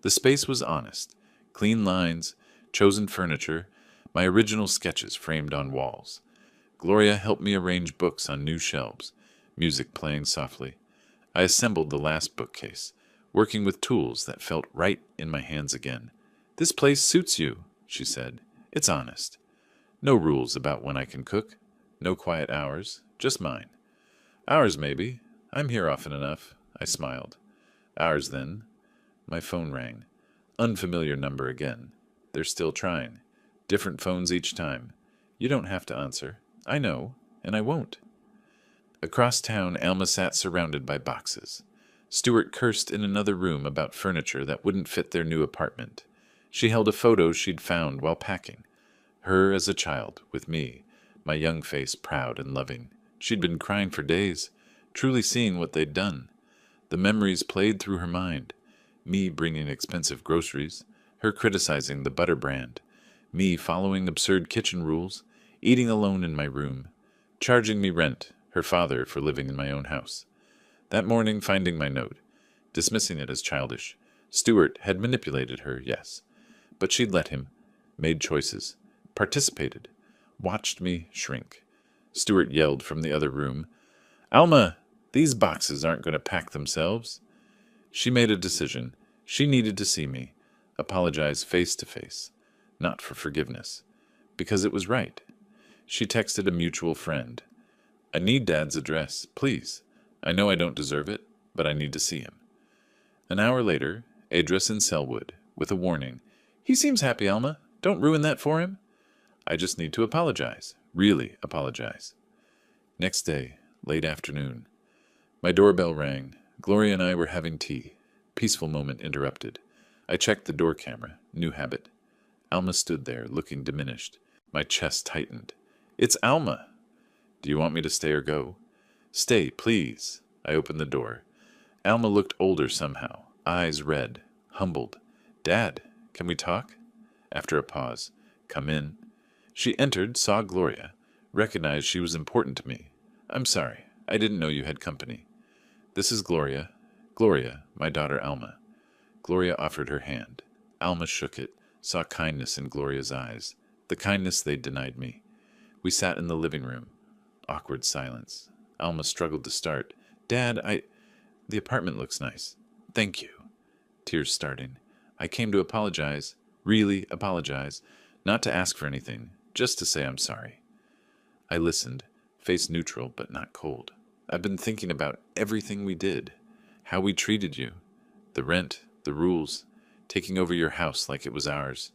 The space was honest. Clean lines, chosen furniture, my original sketches framed on walls. Gloria helped me arrange books on new shelves, music playing softly. I assembled the last bookcase, working with tools that felt right in my hands again. This place suits you, she said. It's honest. No rules about when I can cook. No quiet hours, just mine. Hours, maybe. I'm here often enough. I smiled. Hours, then. My phone rang. Unfamiliar number again. They're still trying. Different phones each time. You don't have to answer. I know, and I won't. Across town, Alma sat surrounded by boxes. Stuart cursed in another room about furniture that wouldn't fit their new apartment. She held a photo she'd found while packing. Her as a child, with me, my young face proud and loving. She'd been crying for days, truly seeing what they'd done. The memories played through her mind. Me bringing expensive groceries, her criticizing the butter brand, me following absurd kitchen rules, eating alone in my room, charging me rent, her father for living in my own house. That morning, finding my note, dismissing it as childish. Stuart had manipulated her, yes, but she'd let him, made choices, participated, watched me shrink. Stuart yelled from the other room, "Alma, these boxes aren't going to pack themselves." She made a decision. She needed to see me, apologize face to face, not for forgiveness, because it was right. She texted a mutual friend, "I need Dad's address, please. I know I don't deserve it, but I need to see him." An hour later, address in Selwood, with a warning, "He seems happy, Alma. Don't ruin that for him." I just need to apologize, really apologize. Next day, late afternoon. My doorbell rang. Gloria and I were having tea. Peaceful moment interrupted. I checked the door camera. New habit. Alma stood there, looking diminished. My chest tightened. "It's Alma." "Do you want me to stay or go?" "Stay, please." I opened the door. Alma looked older somehow, eyes red, humbled. "Dad, can we talk?" After a pause. "Come in." She entered, saw Gloria, recognized she was important to me. "I'm sorry. I didn't know you had company." "This is Gloria. Gloria, my daughter Alma." Gloria offered her hand. Alma shook it, saw kindness in Gloria's eyes, the kindness they'd denied me. We sat in the living room. Awkward silence. Alma struggled to start. "Dad, the apartment looks nice." "Thank you." Tears starting. "I came to apologize, really apologize, not to ask for anything, just to say I'm sorry." I listened, face neutral but not cold. "I've been thinking about everything we did, how we treated you, the rent, the rules, taking over your house like it was ours,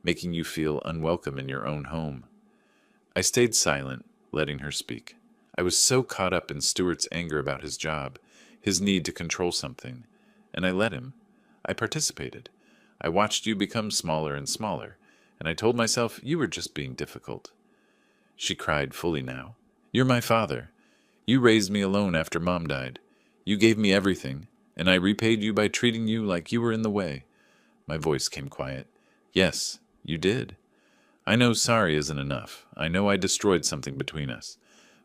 making you feel unwelcome in your own home." I stayed silent, letting her speak. I was so caught up in Stuart's anger about his job, his need to control something, and I let him. I participated. I watched you become smaller and smaller, and I told myself you were just being difficult. She cried fully now. "You're my father. You raised me alone after Mom died. You gave me everything, and I repaid you by treating you like you were in the way." My voice came quiet. "Yes, you did. I know sorry isn't enough. I know I destroyed something between us.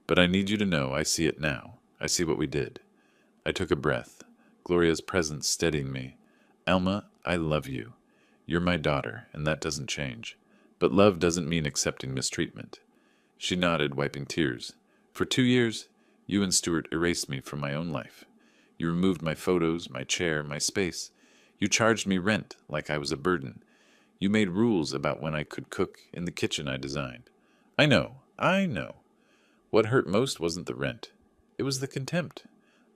But I need you to know I see it now. I see what we did." I took a breath, Gloria's presence steadying me. "Alma, I love you. You're my daughter, and that doesn't change. But love doesn't mean accepting mistreatment." She nodded, wiping tears. "For 2 years, you and Stuart erased me from my own life. You removed my photos, my chair, my space. You charged me rent like I was a burden. You made rules about when I could cook in the kitchen I designed. I know. What hurt most wasn't the rent. It was the contempt.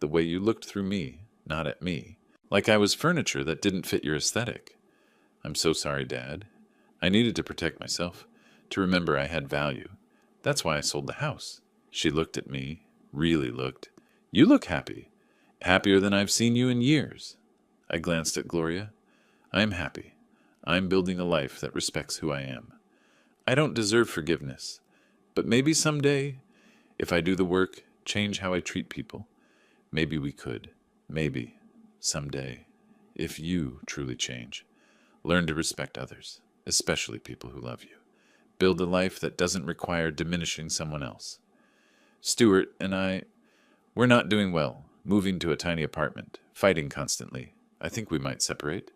The way you looked through me, not at me. Like I was furniture that didn't fit your aesthetic. I'm so sorry, Dad. I needed to protect myself, to remember I had value. That's why I sold the house." She looked at me, really looked. "You look happy. Happier than I've seen you in years." I glanced at Gloria. "I'm happy. I'm building a life that respects who I am. I don't deserve forgiveness, but maybe someday, if I do the work, change how I treat people, maybe we could. Maybe, someday, if you truly change. Learn to respect others, especially people who love you. Build a life that doesn't require diminishing someone else. Stuart and I, we're not doing well, moving to a tiny apartment, fighting constantly. I think we might separate.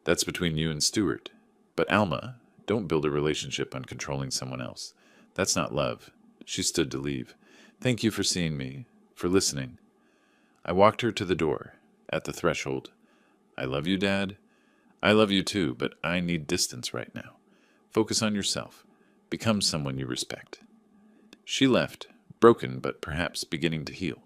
That's between you and Stuart. But Alma, don't build a relationship on controlling someone else. That's not love." She stood to leave. "Thank you for seeing me, for listening." I walked her to the door. At the threshold, "I love you, Dad. I love you too, but I need distance right now. Focus on yourself. Become someone you respect." She left, broken but perhaps beginning to heal.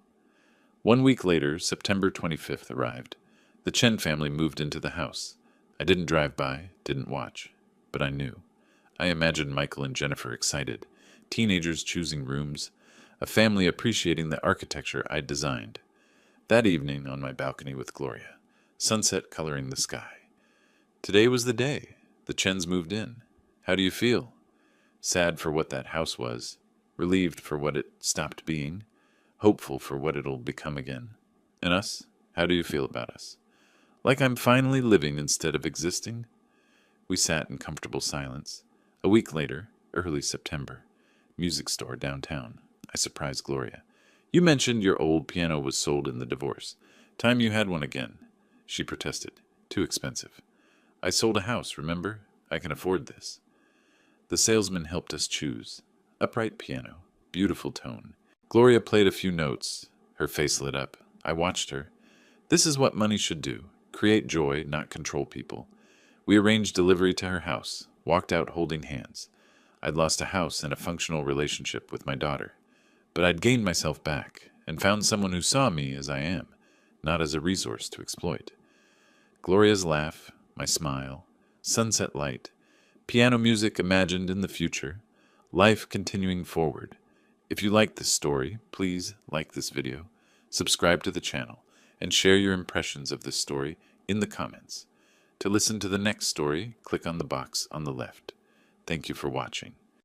1 week later, September 25th arrived. The Chen family moved into the house. I didn't drive by, didn't watch, but I knew. I imagined Michael and Jennifer excited, teenagers choosing rooms, a family appreciating the architecture I'd designed. That evening on my balcony with Gloria, sunset coloring the sky. Today was the day. The Chens moved in. How do you feel? Sad for what that house was, relieved for what it stopped being, hopeful for what it'll become again. And us? How do you feel about us? Like I'm finally living instead of existing? We sat in comfortable silence. A week later, early September, music store downtown. I surprised Gloria. You mentioned your old piano was sold in the divorce. Time you had one again. She protested. Too expensive. I sold a house, remember? I can afford this. The salesman helped us choose. Upright piano. Beautiful tone. Gloria played a few notes. Her face lit up. I watched her. This is what money should do. Create joy, not control people. We arranged delivery to her house. Walked out holding hands. I'd lost a house and a functional relationship with my daughter. But I'd gained myself back and found someone who saw me as I am, not as a resource to exploit. Gloria's laugh, my smile, sunset light, piano music imagined in the future, life continuing forward. If you like this story, please like this video, subscribe to the channel, and share your impressions of this story in the comments. To listen to the next story, click on the box on the left. Thank you for watching.